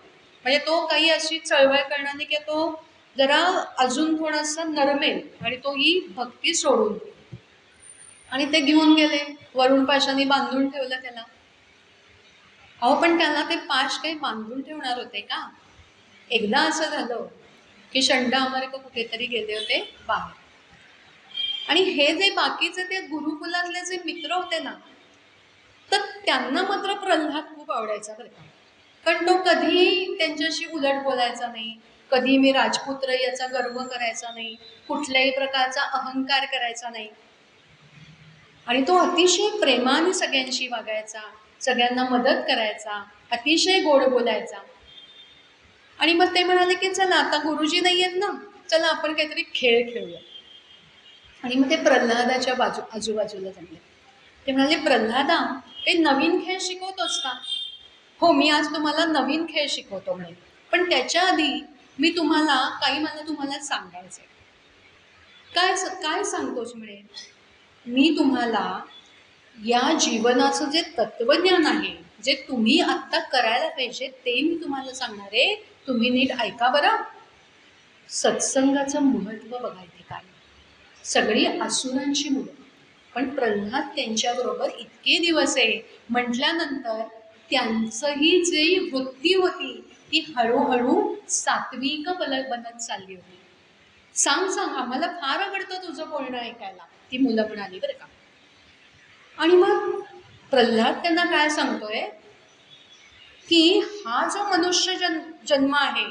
म्हणजे तो काही अशी चळवळ करणार नाही, की तो जरा अजून थोडासा नरमेल आणि तो ही भक्ती सोडून देईल. आणि ते घेऊन गेले, वरुण पाशाने बांधून ठेवलं त्याला. अहो पण त्याला ते पाश काही बांधून ठेवणार होते का? एकदा असं झालं की षंड अमरक कुठेतरी गेले होते बाहेर, आणि हे जे बाकीचे ते गुरुकुलातले जे मित्र होते ना, तर त्यांना मात्र प्रल्हाद खूप आवडायचा बरं का. कारण तो कधी त्यांच्याशी उलट बोलायचा नाही, कधी मी राजपुत्र याचा गर्व करायचा नाही, कुठल्याही प्रकारचा अहंकार करायचा नाही. आणि तो अतिशय प्रेमाने सगळ्यांशी वागायचा, सगळ्यांना मदत करायचा, अतिशय गोड बोलायचा. आणि मग ते म्हणाले की चला आता गुरुजी नाही आहेत ना, चला आपण काहीतरी खेळ खेळूया. आणि मग ते प्रल्हादाच्या आजूबाजूला जमले. ते म्हणाले, प्रल्हादा काही नवीन खेळ शिकवतोस का? हो, मी आज तुम्हाला नवीन खेळ शिकवतो म्हणे, पण त्याच्या आधी मी तुम्हाला मला तुम्हाला सांगायचं. काय काय सांगतोस म्हणे? मी तुम्हाला या जीवनाचं जे तत्वज्ञान आहे, जे तुम्ही आत्ता करायला पाहिजे, ते मी तुम्हाला सांगणार आहे. तुम्ही नीट ऐका बरं. सत्संगाचं महत्त्व बघायचे काय. सगळी असुरांची मुलं, पण प्रल्हाद त्यांच्याबरोबर इतके दिवस आहे म्हटल्यानंतर त्यांचंही जी वृत्ती होती ती हळूहळू सात्विक बनत चालली होती. सांग सांग, आम्हाला फार आवडतं तुझं बोलणं ऐकायला, ती मुलं म्हणाली बरं का. आणि मग प्रल्हाद त्यांना काय सांगतोय की हा जो मनुष्य जन्म आहे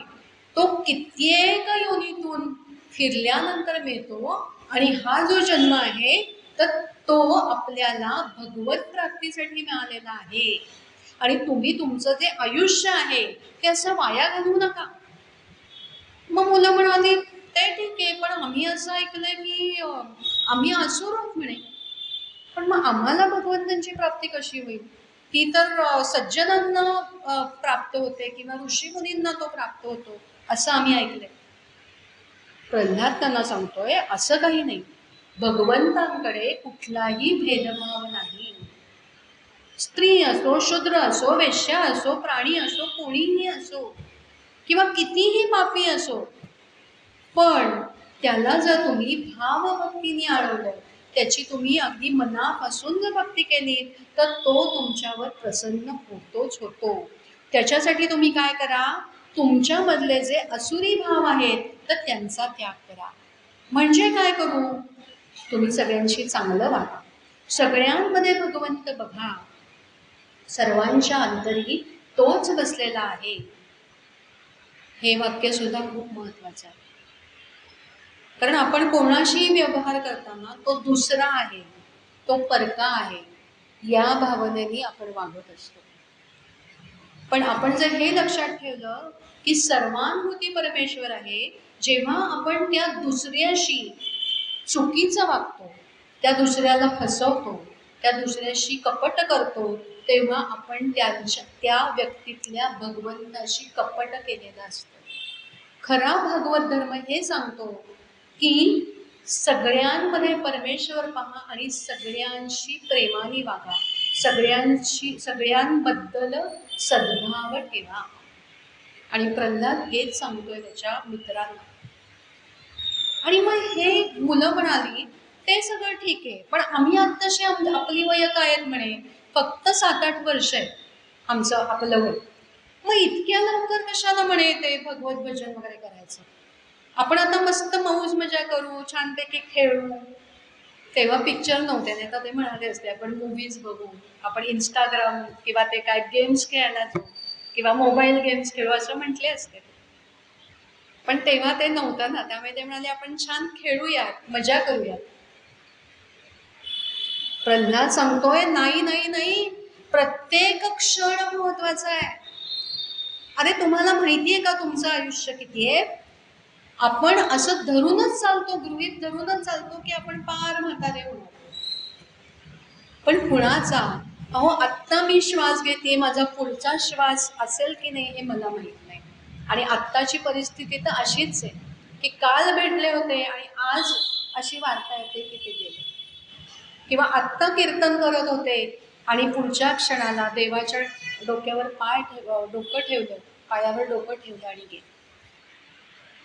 तो कित्येक योनीतून फिरल्यानंतर मिळतो, आणि हा जो जन्म आहे तर तो आपल्याला भगवत प्राप्तीसाठी मिळालेला आहे. आणि तुम्ही तुमचं जे आयुष्य आहे ते असं वाया घालवू नका. मग मुलं म्हणाली, ते ठीक आहे, पण आम्ही असं ऐकलंय की आम्ही असुर आहोत म्हणे, पण मग आम्हाला भगवंतांची प्राप्ती कशी होईल? ती तर सज्जनांना प्राप्त होते किंवा ऋषीमुनींना तो प्राप्त होतो असं आम्ही ऐकलंय. प्रल्हाद त्यांना सांगतोय, असं काही नाही, भगवंतांकडे कुठलाही भेदभाव नाही. स्त्री असो, शूद्र असो, वेश्या असो, प्राणी असो, कोणीही असो, किंवा कितीही पापी असो, पण त्याला जर तुम्ही भावभक्तीने आळवलं, त्याची तुम्ही अगदी मनापासून जर भक्ती केली, तर तो तुमच्यावर प्रसन्न होतोच होतो. त्याच्यासाठी तुम्ही काय करा, तुमच्यामधले जे असुरी भाव आहेत तर त्यांचा त्याग करा. म्हणजे काय करू, तुम्ही सगळ्यांशी चांगलं वागा, सगळ्यांमध्ये भगवंत बघा, सर्वांच्या अंतरी तोच बसलेला आहे. हे वाक्य सुद्धा खूप महत्वाचं आहे. कारण आपण कोणाशी व्यवहार करताना तो दुसरा आहे, तो परका आहे, या भावनेने आपण वागत असतो. पण आपण जर हे लक्षात ठेवलं की सर्वानुभूती परमेश्वर आहे, जेव्हा आपण त्या दुसऱ्याशी चुकीचं वागतो, त्या दुसऱ्याला फसवतो, त्या दुसऱ्याशी कपट करतो, तेव्हा आपण त्या व्यक्तीतल्या भगवंताशी कपट केलेलं असतं. खरा भागवत धर्म हे सांगतो की सगळ्यांमध्ये परमेश्वर पहा आणि सगळ्यांशी प्रेमाने वागा, सगळ्यांबद्दल सद्भाव ठेवा. आणि प्रल्हाद हेच सांगतोय त्याच्या मित्रांना. आणि मग हे मुलं म्हणाली ते सगळं ठीक आहे, पण आम्ही आत्ताशी आपली वय काय आहेत म्हणे, फक्त 7-8 वर्ष आहे आपलं वय, मग इतक्या लवकर कशाला म्हणे ते भगवत भजन वगैरे करायचं, आपण आता मस्त मौज मजा करू, छानपैकी खेळू. तेव्हा पिक्चर नव्हते, नाही तर ते म्हणाले असते आपण मूवीज बघू, आपण इंस्टाग्राम किंवा ते काय गेम्स खेळायला जाऊ किंवा मोबाईल गेम्स खेळू असं म्हटले असते. पण तेव्हा ते नव्हतं ना, त्यामुळे ते म्हणाले आपण छान खेळूयात, मजा करूयात. प्रल्हाद सांगतोय नाही नाही नाही, प्रत्येक क्षण महत्वाचा आहे. अरे तुम्हाला माहितीये का तुमचं आयुष्य किती आहे? आपण असं धरूनच चालतो, गृहीत धरूनच चालतो की आपण पार म्हातारे होणार. पण कुणाचा, अहो आत्ता मी श्वास घेते, माझा पुढचा श्वास असेल की नाही हे मला माहित नाही. आणि आत्ताची परिस्थिती तर अशीच आहे की काल भेटले होते आणि आज अशी वार्ता येते की ते गेले, किंवा आत्ता कीर्तन करत होते आणि पुढच्या क्षणाला देवाच्या डोक्यावर डोकं ठेवलं, पायावर डोकं ठेवलं आणि गेलं.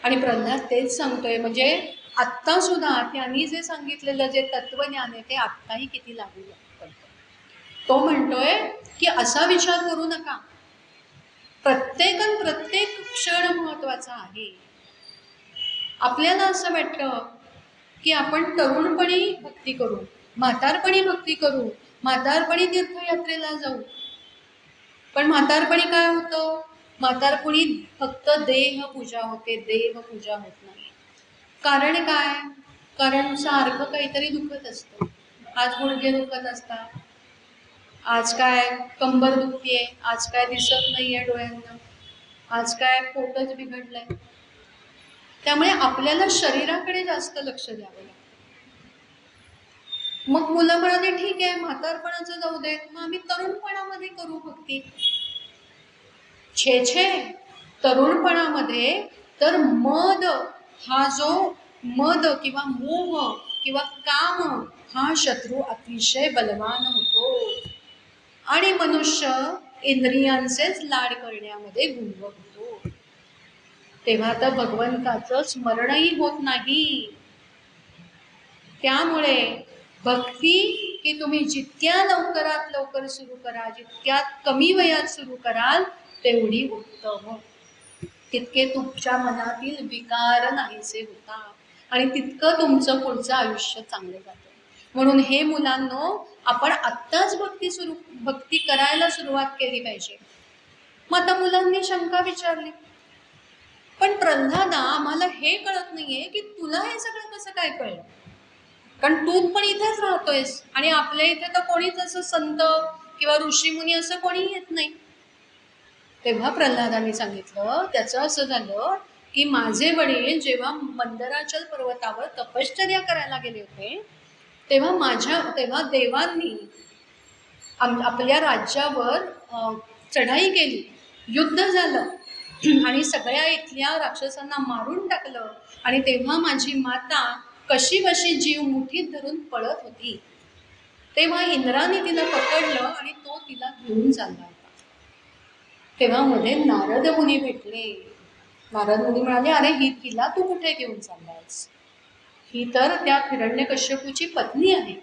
आणि प्रल्हाद तेच सांगतोय, म्हणजे आत्ता सुद्धा त्यांनी जे सांगितलेलं जे तत्वज्ञान आहे ते आत्ताही किती लागू पडतं. तो म्हणतोय की असा विचार करू नका, प्रत्येक क्षण महत्वाचा आहे. आपल्याला असं वाटतं की आपण तरुणपणी भक्ती करू, म्हातारपणी भक्ती करू, म्हातारपणी तीर्थयात्रेला जाऊ. पण म्हातारपणी काय होतं, म्हातारपणी फक्त देहपूजा होते, देवपूजा होत नाही. कारण काय, कारण सारखं काहीतरी दुखत असतं. आज गुडघे दुखत असतात, आज काय कंबर दुखतीये, आज काय दिसत नाहीये डोळ्यांना, आज काय पोटच बिघडलंय. त्यामुळे आपल्याला शरीराकडे जास्त लक्ष द्यावं लागतं. मग मुलं म्हणाले ठीक आहे म्हातारपणाचं जाऊ देत, मग आम्ही तरुणपणामध्ये करू भक्ती. छे, तरुणपणामध्ये तर मद किंवा मोह किंवा काम हा शत्रू अतिशय बलवान होतो आणि मनुष्य इंद्रियांचेच लाड करण्यामध्ये गुंग होतो. तेव्हा तर भगवंताचं स्मरणही होत नाही. त्यामुळे भक्ती की तुम्ही जितक्या लवकरात लवकर सुरू करा, जितक्या कमी वयात सुरू कराल तेवढी उत्तम, तितके तुमच्या मनातील विकार नाहीसे होतात आणि तितकं तुमचं पुढचं आयुष्य चांगलं जातं. म्हणून हे मुलांनो, आपण आत्ताच भक्ती करायला सुरुवात केली पाहिजे. मग आता मुलांनी शंका विचारली, पण प्रल्हादा आम्हाला हे कळत नाहीये की तुला हे सगळं कसं काय कळलं, कारण तू पण इथेच राहतोयस आणि आपल्या इथे तर कोणीच असं संत किंवा ऋषीमुनी असं कोणी येत नाही. तेव्हा प्रल्हादाने सांगितलं, त्याचं असं झालं की माझे वडील जेव्हा मंदराचल पर्वतावर तपश्चर्या करायला गेले होते, तेव्हा देवांनी आपल्या राज्यावर चढाई केली, युद्ध झालं आणि सगळ्या इथल्या राक्षसांना मारून टाकलं. आणि तेव्हा माझी माता कशी बशी जीव मुठीत धरून पळत होती, तेव्हा इंद्राने तिला पकडलं आणि तो तिला घेऊन चालला होता. तेव्हा मध्ये नारद मुनी भेटले नारद मुनी म्हणाले, अरे हिला तू कुठे घेऊन चाललास? ही तर त्या हिरण्यकश्यपूची पत्नी आहे.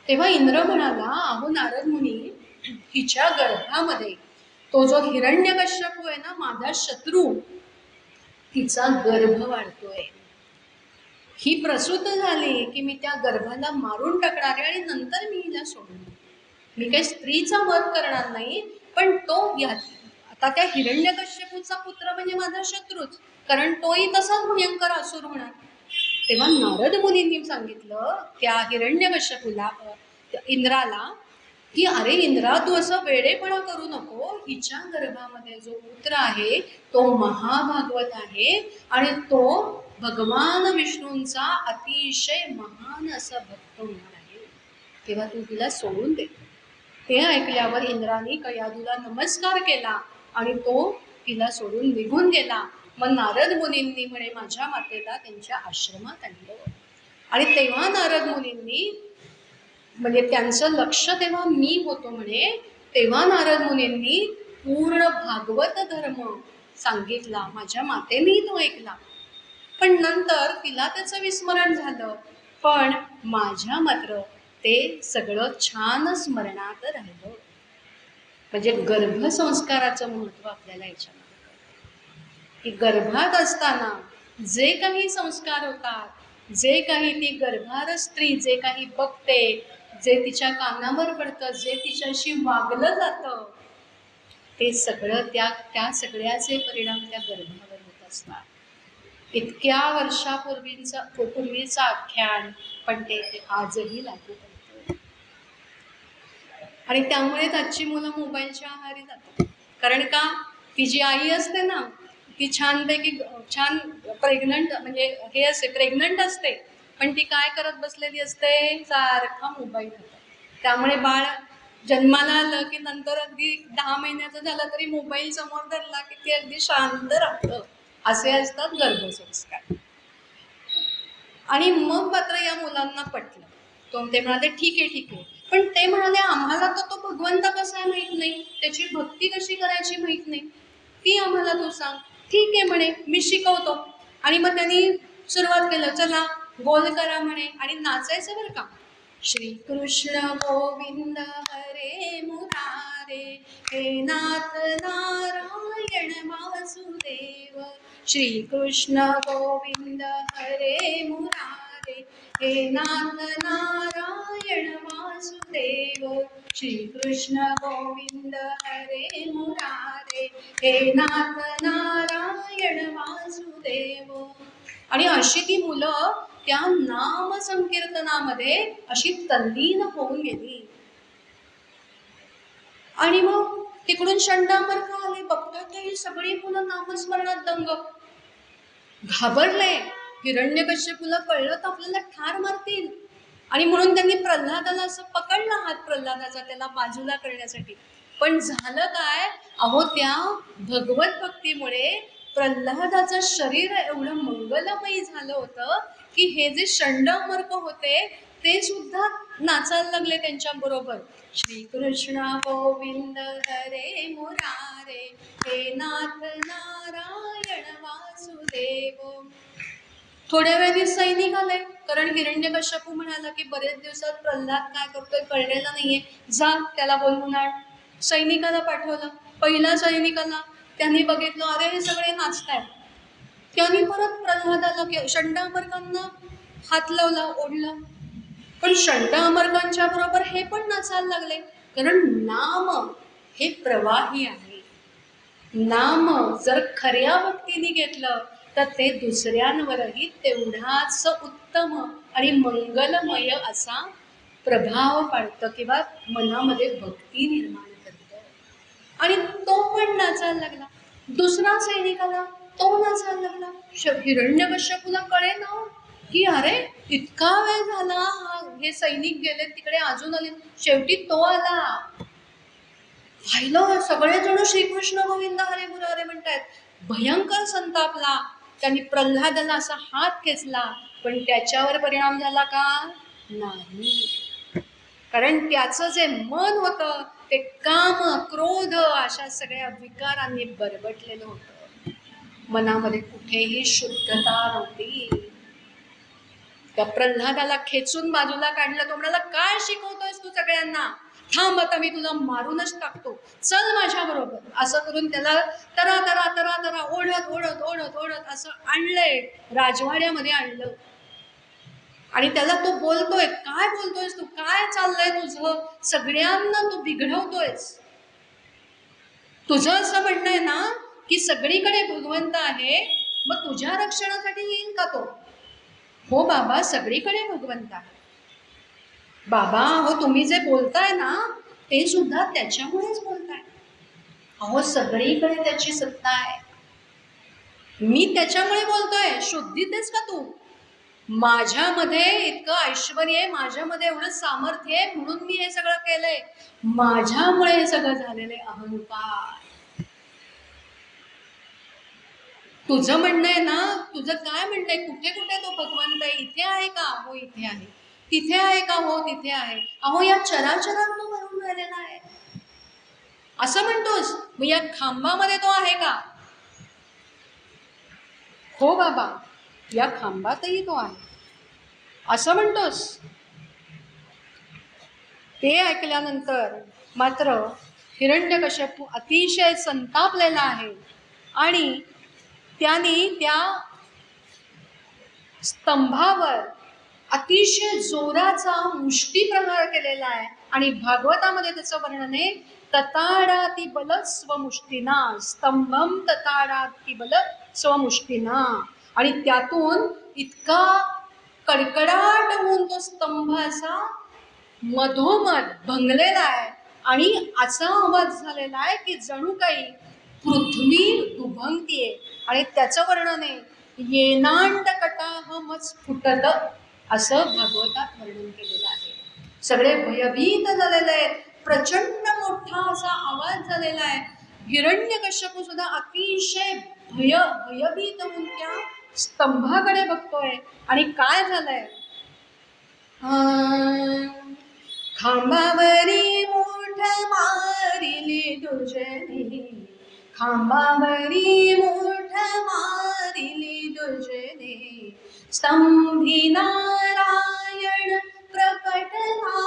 तेव्हा इंद्र म्हणाला, अहो नारद मुनी, हिच्या गर्भामध्ये तो जो हिरण्यकश्यपू आहे ना, माझा शत्रू, तिचा गर्भ वाढतोय. ही प्रसूत झाली की मी त्या गर्भाला मारून टाकणार आहे आणि नंतर मी हिला सोडून देईन. मी काही स्त्रीचा वध करणार नाही, पण तो आता त्या हिरण्यकश्यपूचा पुत्र म्हणजे माझा शत्रूच, कारण तोही तसाच भयंकर असुर होणार. तेव्हा नारद मुनींनी सांगितलं त्या हिरण्यकश्यपूला, इंद्राला, की अरे इंद्रा, तू असं वेडेपणा करू नको. हिच्या गर्भामध्ये जो पुत्र आहे तो महाभागवत आहे आणि तो भगवान विष्णूंचा अतिशय महान असा भक्त होणार आहे. तेव्हा तू तिला सोडून दे. ते ऐकल्यावर इंद्राने कयाधूला नमस्कार केला आणि तो तिला सोडून निघून गेला. मग नारद मुनींनी म्हणे माझ्या मातेला त्यांच्या आश्रमात आणलं आणि तेव्हा नारद मुनींनी, म्हणजे त्यांचं लक्ष तेव्हा मी होतो म्हणे, तेव्हा नारद मुनींनी पूर्ण भागवत धर्म सांगितला. माझ्या मातेनेही तो ऐकला, पण नंतर तिला त्याचं विस्मरण झालं, पण माझ्या मात्र ते सगळं छान स्मरणात राहिलं. म्हणजे गर्भसंस्काराचं महत्व आपल्याला याच्यामध्ये की गर्भात असताना जे काही संस्कार होतात, जे काही ती गर्भार स्त्री जे काही बघते, जे तिच्या कानावर पडतं, जे तिच्याशी वागलं जातं, ते सगळं त्या सगळ्याचे परिणाम त्या गर्भावर होत असतात. इतक्या पूर्वीचं आख्यान, पण ते आजही लागू पडतं. आणि त्यामुळेच आजची मुलं मोबाईलच्या आहारी जातात. कारण का, ती जी आई असते ना, ती छान प्रेग्नंट, म्हणजे हे असते, प्रेग्नंट असते, पण ती काय करत बसलेली असते, सारखा मोबाईल हातात. त्यामुळे बाळ जन्माला आलं की नंतर अगदी 10 महिन्याचं झालं तरी मोबाईल समोर धरला की ते अगदी शांत राहतं. असे असतात गर्भसंस्कार. आणि मग मात्र या मुलांना पटलं. ते म्हणाले ठीक आहे, पण ते म्हणाले आम्हाला तो भगवंत कसा आहे माहित नाही, त्याची भक्ती कशी करायची माहित नाही, ती आम्हाला तू सांग. ठीक आहे म्हणे, मी शिकवतो. आणि मग त्यांनी सुरुवात केलं, चला गोल करा म्हणे आणि नाचायचं बरं का. श्रीकृष्ण गोविंद हरे मुरारे, हे नाथ नारायण वासुदेव. श्रीकृष्ण गोविंद हरे मुरारे, हे नाथ नारायण वासुदेव. श्रीकृष्ण गोविंद हरे मुरारे, हे नाथ नारायण वासुदेव. आणि अशी ती मुलं त्या नाम संकीर्तनामध्ये अशी तल्लीन होऊन गेली. आणि मग तिकडून षंडामर्क आले, बघतात ही सगळी मुलं नामस्मरणात दंग. घाबरले. हिरण्यकश्यपूला कळलं तर आपल्याला ठार मारतील, आणि म्हणून त्यांनी प्रल्हादाला असं पकडला हात प्रल्हादाचा, त्याला बाजूला करण्यासाठी. पण झालं काय, अहो त्या भगवत भक्तीमुळे प्रल्हादाचं शरीर एवढं मंगलमयी झालं होतं की हे जे षंडामर्क होते ते सुद्धा नाचायला लागले त्यांच्या बरोबर. श्रीकृष्ण गोविंद हरे मुरारे, हे नाथ नारायण वासुदेव. थोड्या वेळाने सैनिक आले, कारण हिरण्यकश्यपू म्हणाला की बरेच दिवसात प्रल्हाद काय करतोय कळलेला नाहीये, जा त्याला बोलवून आण. सैनिकाला पाठवलं. पहिला सैनिकाला त्यांनी बघितलं, अरे हे सगळे नाचतायत. त्यांनी परत प्रल्हादाला षंडामर्कांना हात लावला, ओढलं. पण षंडामर्कांच्या बरोबर हे पण नाचायला लागले, कारण नाम हे प्रवाही आहे. नाम जर खऱ्या भक्तीने घेतलं तर ते दुसऱ्यांवरही तेवढाच उत्तम आणि मंगलमय असा प्रभाव पाडतं किंवा मनामध्ये भक्ती निर्माण करतं. आणि तो पण नाचायला लागला. दुसरा सैनिकाला तो नाचायला लागला. हिरण्यकश्यपूला कळे ना की अरे इतका वेळ झाला, हे सैनिक गेले तिकडे, अजून आले. शेवटी तो आला. पाहिलं सगळेजण श्रीकृष्ण गोविंद हरे मुरारे म्हणतायत. भयंकर संतापला. त्यांनी प्रल्हादाला असा हात खेचला, पण त्याच्यावर परिणाम झाला का? नाही. कारण त्याचं जे मन होतं ते काम, क्रोध अशा सगळ्या विकारांनी बरबटलेलं होतं. मनामध्ये कुठेही शुद्धता नव्हती. त्या प्रल्हादाला खेचून बाजूला काढलं. तो म्हणाला, काय शिकवतोयस तू सगळ्यांना? थांब, आता मी तुला मारूनच टाकतो, चल माझ्या बरोबर. असं करून त्याला तरा तरा तरा तरा ओढत ओढत ओढत ओढत असं आणलंय, राजवाड्यामध्ये आणलं. आणि त्याला तो बोलतोय, काय बोलतोयस तू? काय चाललंय तुझं? सगळ्यांना तू बिघडवतोयस. तुझं असं म्हणणं आहे ना की सगळीकडे भगवंत आहे, मग तुझ्या रक्षणासाठी येईल का तो? हो बाबा, सगळीकडे भगवंत आहे. बाबा हो, तुम्ही जे बोलताय ना ते सुद्धा त्याच्यामुळेच बोलताय. अहो, सगळीकडे त्याची सत्ता आहे. मी त्याच्यामुळे बोलतोय. शुद्धीतेस का तू? माझ्यामध्ये इतकं ऐश्वर आहे, माझ्यामध्ये एवढं सामर्थ्य आहे, म्हणून मी हे सगळं केलंय. माझ्यामुळे हे सगळं झालेलं आहे. अहंकार. तुझं म्हणणं आहे ना, तुझं काय म्हणणं आहे? कुठे कुठे तो भगवंत आहे? इथे आहे का? हो इथे आहे. तिथे आहे का? हो तिथे आहे. अहो, या चराचरात तो भरून राहिलेला आहे असं म्हणतोस. मग या खांबामध्ये तो आहे का? हो बाबा, या खांबातही तो आहे असं म्हणतोस. ते ऐकल्यानंतर मात्र हिरण्यकश्यपू अतिशय संतापलेला आहे आणि त्यांनी त्या स्तंभावर अतिशय जोराचा मुष्टी प्रहार केलेला आहे. आणि भागवतामध्ये त्याचं वर्णन आहे, तताडाती बल स्वमुष्टीना, स्तंभम तताडाती बल स्वमुष्टीना. आणि त्यातून इतका कडकडाट होऊन तो स्तंभ असा मधोमध भंगलेला आहे आणि असा आवाज झालेला आहे की जणू काही पृथ्वी दुभंगतीये. आणि त्याचं वर्णन आहे, येनांड कटाहमच स्फुटत, असं भागवतात वर्णन केलेलं आहे. सगळे भयभीत झालेले आहेत. प्रचंड मोठा असा आवाज झालेला आहे. हिरण्यकश्यपू सुद्धा अतिशय भयभीत होऊन त्या स्तंभाकडे बघतोय. आणि काय झालंय? खांबावरी मूठ मारिली दुर्जनी, खांबावरी मूठ मारिली दुर्जनी, स्तंभी नारायण प्रकटला,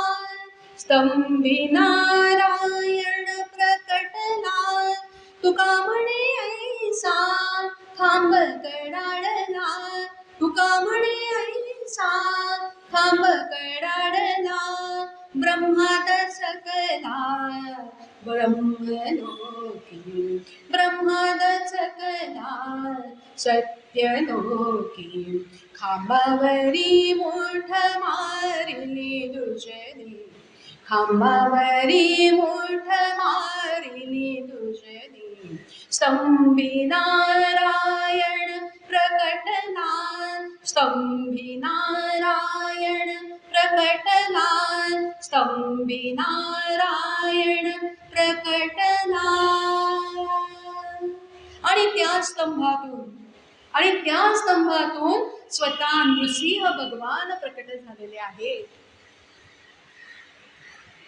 स्तंभी नारायण प्रकटला, तुका म्हणे ऐसा खांब कडाडला, तुका म्हणे ऐसा खांब कडाडला, ब्रह्माद सकला ब्रह्मलोकी, ब्रह्माद सकला सत्यलोकी, खांबावरी मूठ मारिली दुर्जनी, खांबावरी मूठ मारिली दुर्जनी, स्तंभी नारायण प्रकटला, स्तंभी नारायण प्रकटला, स्तंभी नारायण प्रकटला. आणि त्या स्तंभातून स्वतः नृसिंह भगवान प्रकट झालेले आहेत.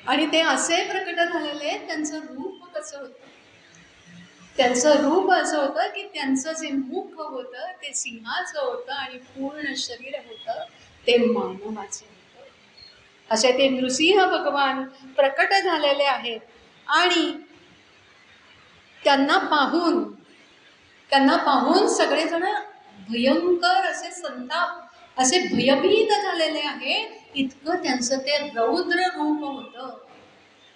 आणि ते असे प्रकट झालेले, त्यांचं रूप कसं होतं? त्यांचं रूप असं होतं की त्यांचं जे मुख होतं ते सिंहाचं होतं आणि पूर्ण शरीर होतं ते मानवाचं होतं. असे ते नृसिंह भगवान प्रकट झालेले आहेत. आणि त्यांना पाहून सगळेजण भयंकर असे संताप, असे भयभीत झालेले आहे. इतकं त्यांचं ते रौद्र रूप होतं.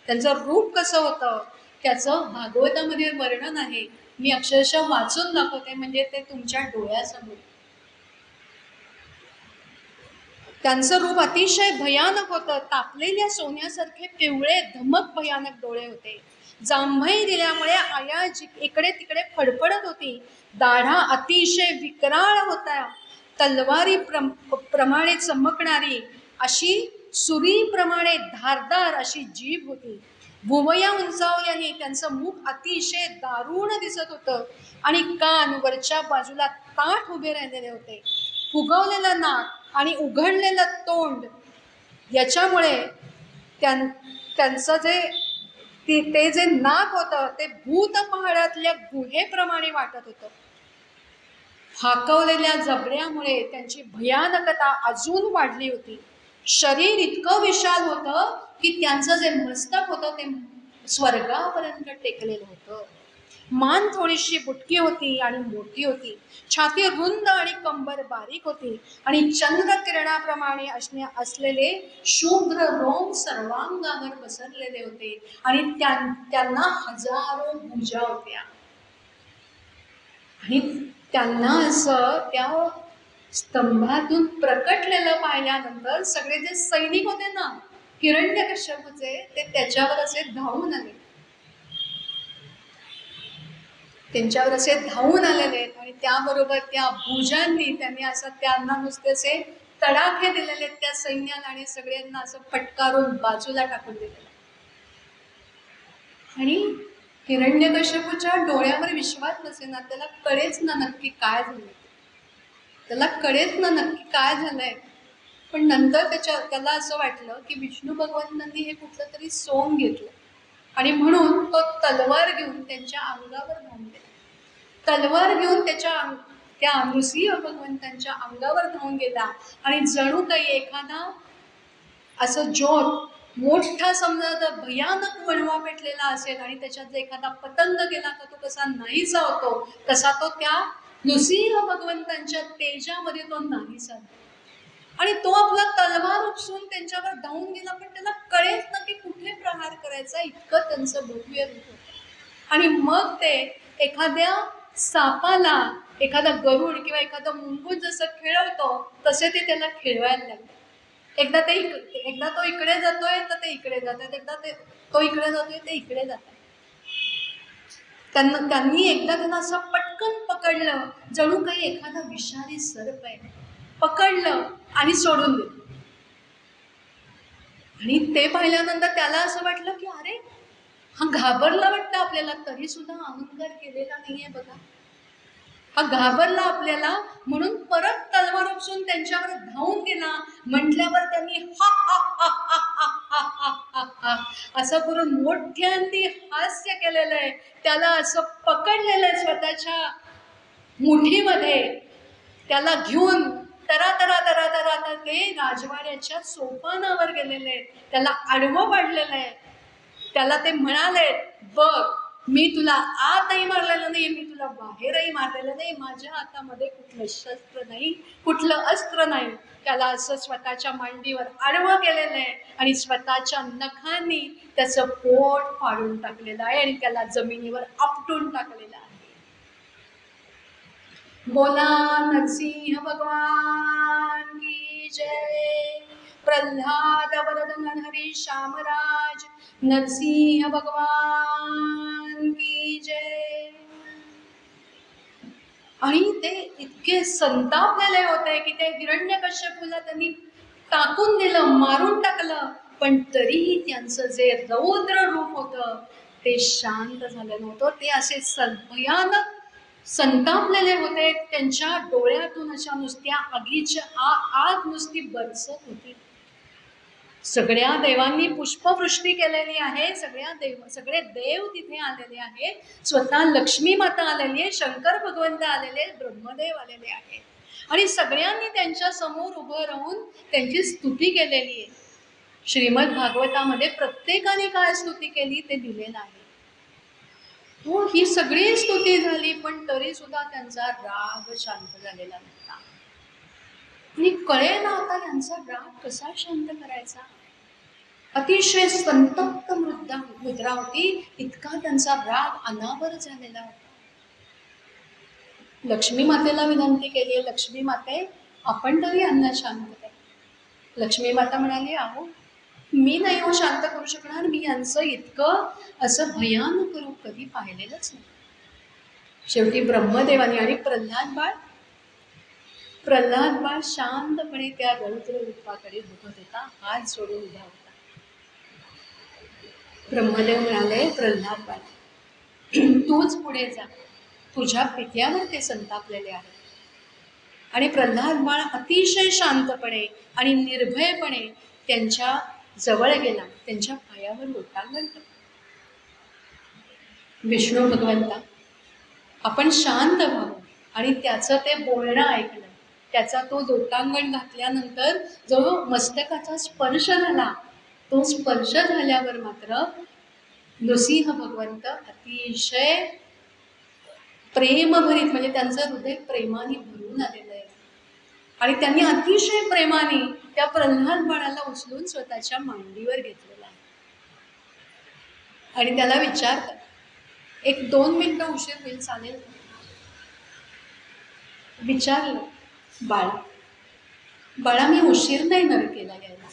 त्यांचं रूप कसं होतं त्याचं भागवतामध्ये वर्णन आहे. मी अक्षरशः वाचून दाखवते, म्हणजे ते तुमच्या डोळ्यासमोर. त्यांचं रूप अतिशय भयानक होतं. तापलेल्या सोन्यासारखे पिवळे धमक भयानक डोळे होते. जांभई दिल्यामुळे आया इकडे तिकडे फडफडत होती. दाढा अतिशय विकराळ होता. तलवारी प्रमाणे चमकणारी अशी सुरीप्रमाणे धारदार अशी जीभ होती. भुवया उंचावल्याने त्यांचं मुख अतिशय दारुण दिसत होतं. आणि कान वरच्या बाजूला ताठ उभे राहिलेले होते. फुगवलेलं नाक आणि उघडलेलं तोंड याच्यामुळे त्यांचं ते जे नाक होतं ते भूत पहाडातल्या गुहेप्रमाणे वाटत होतं. हाकवलेल्या जबड्यामुळे त्यांची भयानकता अजून वाढली होती. शरीर इतकं विशाल होतं की त्यांचं जे मस्तक होतं ते स्वर्गापर्यंत टेकलेलं होतं. मान थोडीशी बुटकी होती आणि मोठी होती. छाती रुंद आणि कंबर बारीक होती आणि चंद्र किरणाप्रमाणे असलेले शुभ्र रोम सर्वांगावर पसरलेले होते आणि त्यांना हजारो भुजा होत्या. आणि त्यांना असं त्या स्तंभातून प्रकटलेलं पाहिल्यानंतर सगळे जे सैनिक होते ना हिरण्यकश्यपूचे, ते त्याच्यावर असे धावून आले. त्यांच्यावर असे धावून आलेले आहेत आणि त्याबरोबर त्या भुजांनी त्यांनी असं त्यांना नुसते असे तडाखे दिलेले त्या सैन्याला आणि सगळ्यांना असं फटकारून बाजूला टाकून दिलेलं. आणि हिरण्यकश्यपूच्या डोळ्यावर विश्वास नसेना. त्याला कळेच ना नक्की काय झालंय. त्याला कळेच ना नक्की काय झालंय. पण नंतर त्याला असं वाटलं की विष्णू भगवंतांनी हे कुठलं तरी सोंग घेतलं आणि म्हणून तो तलवार घेऊन त्यांच्या अंगावर धावून गेला. तलवार घेऊन त्या नृसिंह भगवंतांच्या अंगावर धावून गेला आणि जणू काही एखादा असं ज्योत मोठा समजा भयानक वणवा पेटलेला असेल आणि त्याच्यात जर एखादा पतंग गेला तर तो कसा नाहीसा होतो, तसा तो त्या नृसिंह भगवंतांच्या तेजामध्ये तो नाहीसा. आणि तो आपला तलवार उपसून त्यांच्यावर धावून गेला, पण त्याला कळेच ना की कुठे प्रहार करायचा, इतकं त्यांचं भव्य रूप होतं. आणि मग ते एखाद्या सापाला एखादा गरुड किंवा एखादा मुंगूस जसं खेळवतो तसे ते त्याला खेळवायला लागले. एकदा तो इकडे जातोय तर ते इकडे जातात, तो इकडे जातोय ते इकडे जातात. त्यांनी एकदा त्यांना असं पटकन पकडलं, जणू काही एखादा विषारी सर्प आहे, पकडलं आणि सोडून दिलं. आणि ते पाहिल्यानंतर त्याला असं वाटलं की अरे हा घाबरला वाटतं आपल्याला, तरी सुद्धा अहंकार केलेला नाहीये बघा. हा घाबरला आपल्याला म्हणून परत तलवार उपसून त्यांच्यावर धावून गेला. म्हटल्यावर त्यांनी हा हा हा हा हा हा हा हा असं करून मोठ्यांनी हास्य केलेलं आहे. त्याला असं पकडलेलं आहे स्वतःच्या मुठीमध्ये. त्याला घेऊन तरा तरा तरा तरा तर ते राजवाड्याच्या सोपानावर गेलेले, त्याला आडवं पाडलेलं आहे. त्याला ते म्हणाले, बघ मी तुला आतही मारलेलं नाही, मी तुला बाहेरही मारलेलं नाही, माझ्या हातामध्ये कुठलं शस्त्र नाही, कुठलं अस्त्र नाही. त्याला असं स्वतःच्या मांडीवर आडवं केलेलं आहे आणि स्वतःच्या नखांनी त्याचं पोट फाडून टाकलेलं आहे आणि त्याला जमिनीवर आपटून टाकलेलं आहे. बोला नरसिंह भगवान की जय. प्रल्हाद वरद नरहरी श्यामराज नरसिंह भगवान की जय. आणि ते इतके संतापलेले होते की ते हिरण्यकश्यपूला त्यांनी टाकून दिलं, मारून टाकलं, पण तरीही त्यांचं जे रौद्र रूप होतं ते शांत झालं नव्हतं. ते असे भयानक संतापलेले होते. त्यांच्या डोळ्यातून अशा नुसत्या आगीच्या आग नुसती बरसत होती. सगळ्या देवांनी पुष्पवृष्टी केलेली आहे. सगळे देव तिथे आलेले आहेत. स्वतः लक्ष्मी माता आलेली आहे, शंकर भगवंत आलेले, ब्रह्मदेव आलेले आहेत आणि सगळ्यांनी त्यांच्या समोर उभं राहून त्यांची स्तुती केलेली आहे. श्रीमद भागवतामध्ये प्रत्येकाने काय स्तुती केली ते दिलेलं आहे. हो, ही सगळी स्तुती झाली पण तरी सुद्धा त्यांचा राग शांत झालेला नव्हता. आणि कळे ना आता यांचा राग कसा शांत करायचा. अतिशय संतप्त मुद्रा होती, इतका त्यांचा राग अनावर झालेला होता. लक्ष्मी मातेला विनंती केली, लक्ष्मी माते आपण तरी यांना शांत कर. लक्ष्मी माता म्हणाली, अहो मी नाही हो शांत करू शकणार, मी यांचं इतकं असं भयानक रूप कधी पाहिलेलंच नाही. शेवटी ब्रह्मदेवाने आणि प्रल्हाद बाळ शांतपणे त्या रौद्र रूपाकडे बघत होता, हात जोडून उभा होता. ब्रह्मदेव म्हणाले, प्रल्हाद बाळ तूच पुढे जा, तुझ्या पित्यावर ते संतापलेले आहे. आणि प्रल्हाद बाळ अतिशय शांतपणे आणि निर्भयपणे त्यांच्या जवळ गेला, त्यांच्या पायावर लोटांगण टाकलं. विष्णू भगवंता आपण शांत व्हावं, आणि त्याचं ते बोलणं ऐकलं. त्याचा तो लोटांगण घातल्यानंतर जो मस्तकाचा स्पर्श झाला, तो स्पर्श झाल्यावर मात्र नृसिंह भगवंत अतिशय प्रेमभरीत, म्हणजे त्यांचं हृदय प्रेमाने भरून आलेलं आहे. आणि त्यांनी अतिशय प्रेमाने त्या प्रल्हाद बाळाला उचलून स्वतःच्या मांडीवर घेतलेला आहे. आणि त्याला विचारतात, एक 2 मिनिटं उशीर होईल चालेल? विचारलं, बाळा मी उशीर नाही न केला यायला,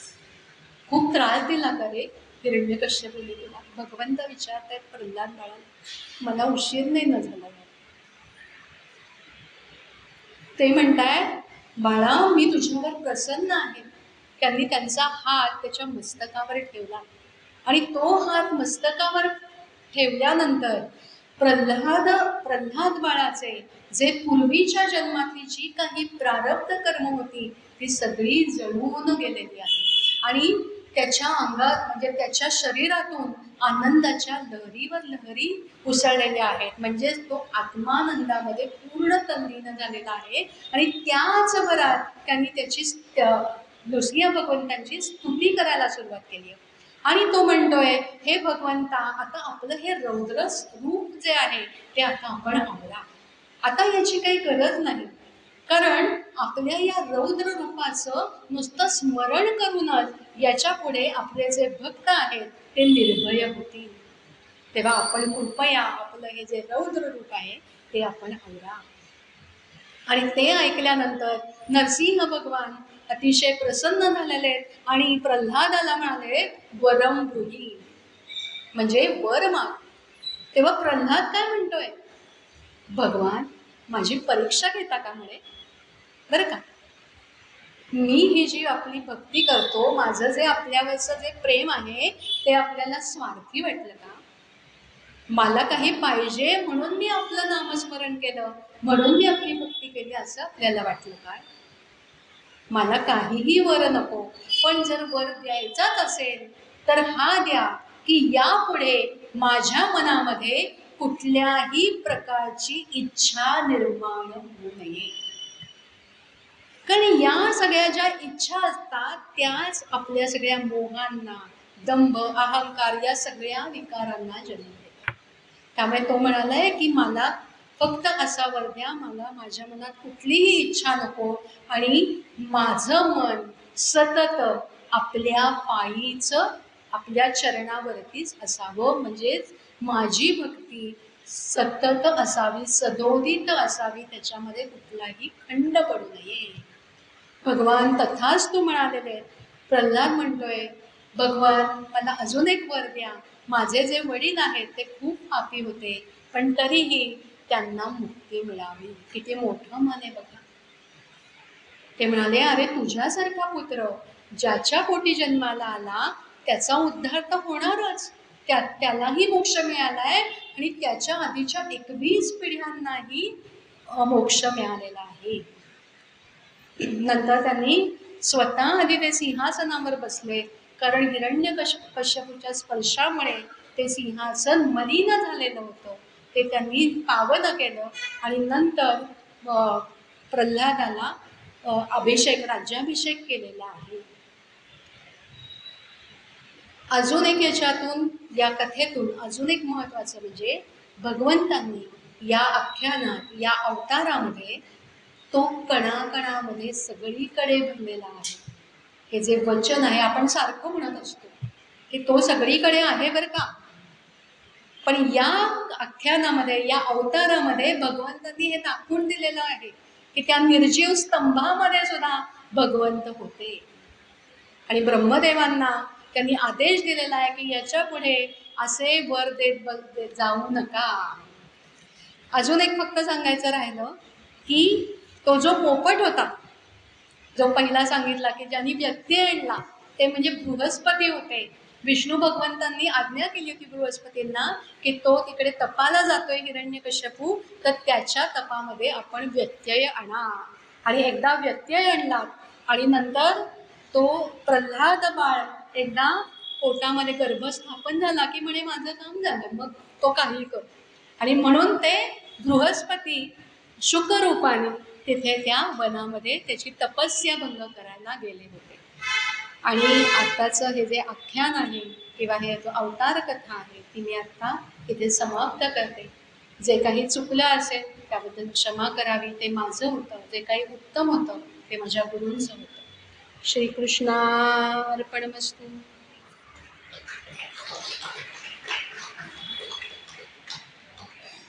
खूप त्रास दिला का रे हिरण्यकश्यपूने दिला? भगवंत विचारतायत प्रल्हाद बाळाला, मला उशीर नाही न झाला. ते म्हणताय, बाळा मी तुझ्यावर प्रसन्न आहे. त्यांनी त्यांचा हात त्याच्या मस्तकावर ठेवला आणि तो हात मस्तकावर ठेवल्यानंतर प्रल्हाद बाळाचे जे पूर्वीच्या जन्मातली जी काही प्रारब्ध कर्म होती ती सगळी जळून गेलेली आहे आणि त्याच्या अंगात, म्हणजे त्याच्या शरीरातून आनंदाच्या लहरीवर लहरी उसळलेल्या आहेत. म्हणजेच तो आत्मानंदामध्ये पूर्ण तल्लीन झालेला आहे. आणि त्याच भरात त्यांनी त्याची नृसिंह भगवंतांची स्तुती करायला सुरुवात केली. आणि तो म्हणतोय, हे भगवंता, आता आपलं हे रौद्र रूप जे आहे ते आता आपण आवरा. आता याची काही गरज नाही, कारण आपल्या या रौद्र रूपाचं नुसतं स्मरण करूनच याच्या पुढे आपले जे भक्त आहेत ते निर्भय होतील. तेव्हा आपण कृपया आपलं हे जे रौद्र रूप आहे ते आपण आवरा. आणि ते ऐकल्यानंतर नरसिंह भगवान अतिशय प्रसन्न झालेले आणि प्रल्हादाला म्हणाले, वरम ब्रूहि, म्हणजे वर माग. तेव्हा प्रल्हाद काय म्हणतोय, भगवान माझी परीक्षा घेता का म्हणे? बरं का, मी ही जी आपली भक्ती करतो, माझं जे आपल्यावरचं जे प्रेम आहे ते आपल्याला स्वार्थी वाटलं का? मला काही पाहिजे म्हणून मी आपलं नामस्मरण केलं, म्हणून मी आपली भक्ती केली असं आपल्याला वाटलं काय? मला काहीही वर नको, पण जर वर द्यायचाच असेल तर हा द्या की यापुढे माझ्या मनामध्ये कुठल्याही प्रकारची इच्छा निर्माण होऊ नये. कारण या सगळ्या ज्या इच्छा असतात त्याच आपल्या सगळ्या मोहांना, दंभ, अहंकार या सगळ्या विकारांना जन्म देतात. त्यामुळे तो म्हणालाय की मला फक्त असा वर द्या, मला माझ्या मनात कुठलीही इच्छा नको आणि माझं मन सतत आपल्या पायीच आपल्या चरणावरतीच असावं, म्हणजेच माझी भक्ती सतत असावी, सदोदित असावी, त्याच्यामध्ये कुठलाही खंड पडू नये. भगवान तथास्तु म्हणालेले. प्रल्हाद म्हणतोय, भगवान मला अजून एक वर द्या. माझे जे वडील आहेत ते खूप पापी होते, पण तरीही त्यांना मुक्ती मिळावी. किती मोठं मन आहे बघा. ते म्हणाले, अरे तुझ्यासारखा पुत्र ज्याच्या पोटी जन्माला आला त्याचा उद्धार तर होणारच, त्यालाही मोक्ष मिळालाय आणि त्याच्या आधीच्या 21 पिढ्यांनाही मोक्ष मिळालेला आहे. नंतर त्यांनी स्वतः आधी ते सिंहासनावर बसले, कारण हिरण्यकश्यपूच्या स्पर्शामुळे ते सिंहासन मलिन झालेलं होतं. ते त्यांनी पावन केलं आणि नंतर प्रल्हादाला राज्याभिषेक केलेला आहे. अजून एक याच्यातून, या कथेतून अजून एक महत्त्वाचं म्हणजे भगवंतांनी या आख्यानात, या अवतारामध्ये तो कणाकणामध्ये सगळीकडे भरलेला आहे. हे जे वचन आहे, आपण सारखं म्हणत असतो की तो सगळीकडे आहे बरं का, पण या आख्यानामध्ये, या अवतारामध्ये भगवंतांनी हे दाखवून दिलेलं आहे की त्या निर्जीव स्तंभामध्ये सुद्धा भगवंत होते. आणि ब्रह्मदेवांना त्यांनी आदेश दिलेला आहे की याच्या पुढे असे वर देत जाऊ नका. अजून एक फक्त सांगायचं राहिलं की तो जो पोपट होता, जो पहिला सांगितला की ज्यांनी व्यत्यय आणला, ते म्हणजे बृहस्पती होते. विष्णू भगवंतांनी आज्ञा केली होती बृहस्पतींना की तो तिकडे तपाला जातोय हिरण्यकश्यपू, तर त्याच्या तपामध्ये आपण व्यत्यय आणा. आणि एकदा व्यत्यय आणला आणि नंतर तो प्रल्हाद बाळ एकदा पोटामध्ये गर्भस्थापन झाला की माझं काम झालं, मग तो काही कर. आणि म्हणून ते बृहस्पती शुकरूपाने तिथे त्या वनामध्ये त्याची तपस्या भंग करायला गेले होते. आणि आत्ताचं हे जे आख्यान आहे किंवा हे जो अवतार कथा आहे ती मी आत्ता इथे समाप्त करते. जे काही चुकलं असेल त्याबद्दल क्षमा करावी, ते माझं होतं. जे काही उत्तम होतं ते माझ्या गुरूंचं होतं. श्रीकृष्णार्पणमस्तु.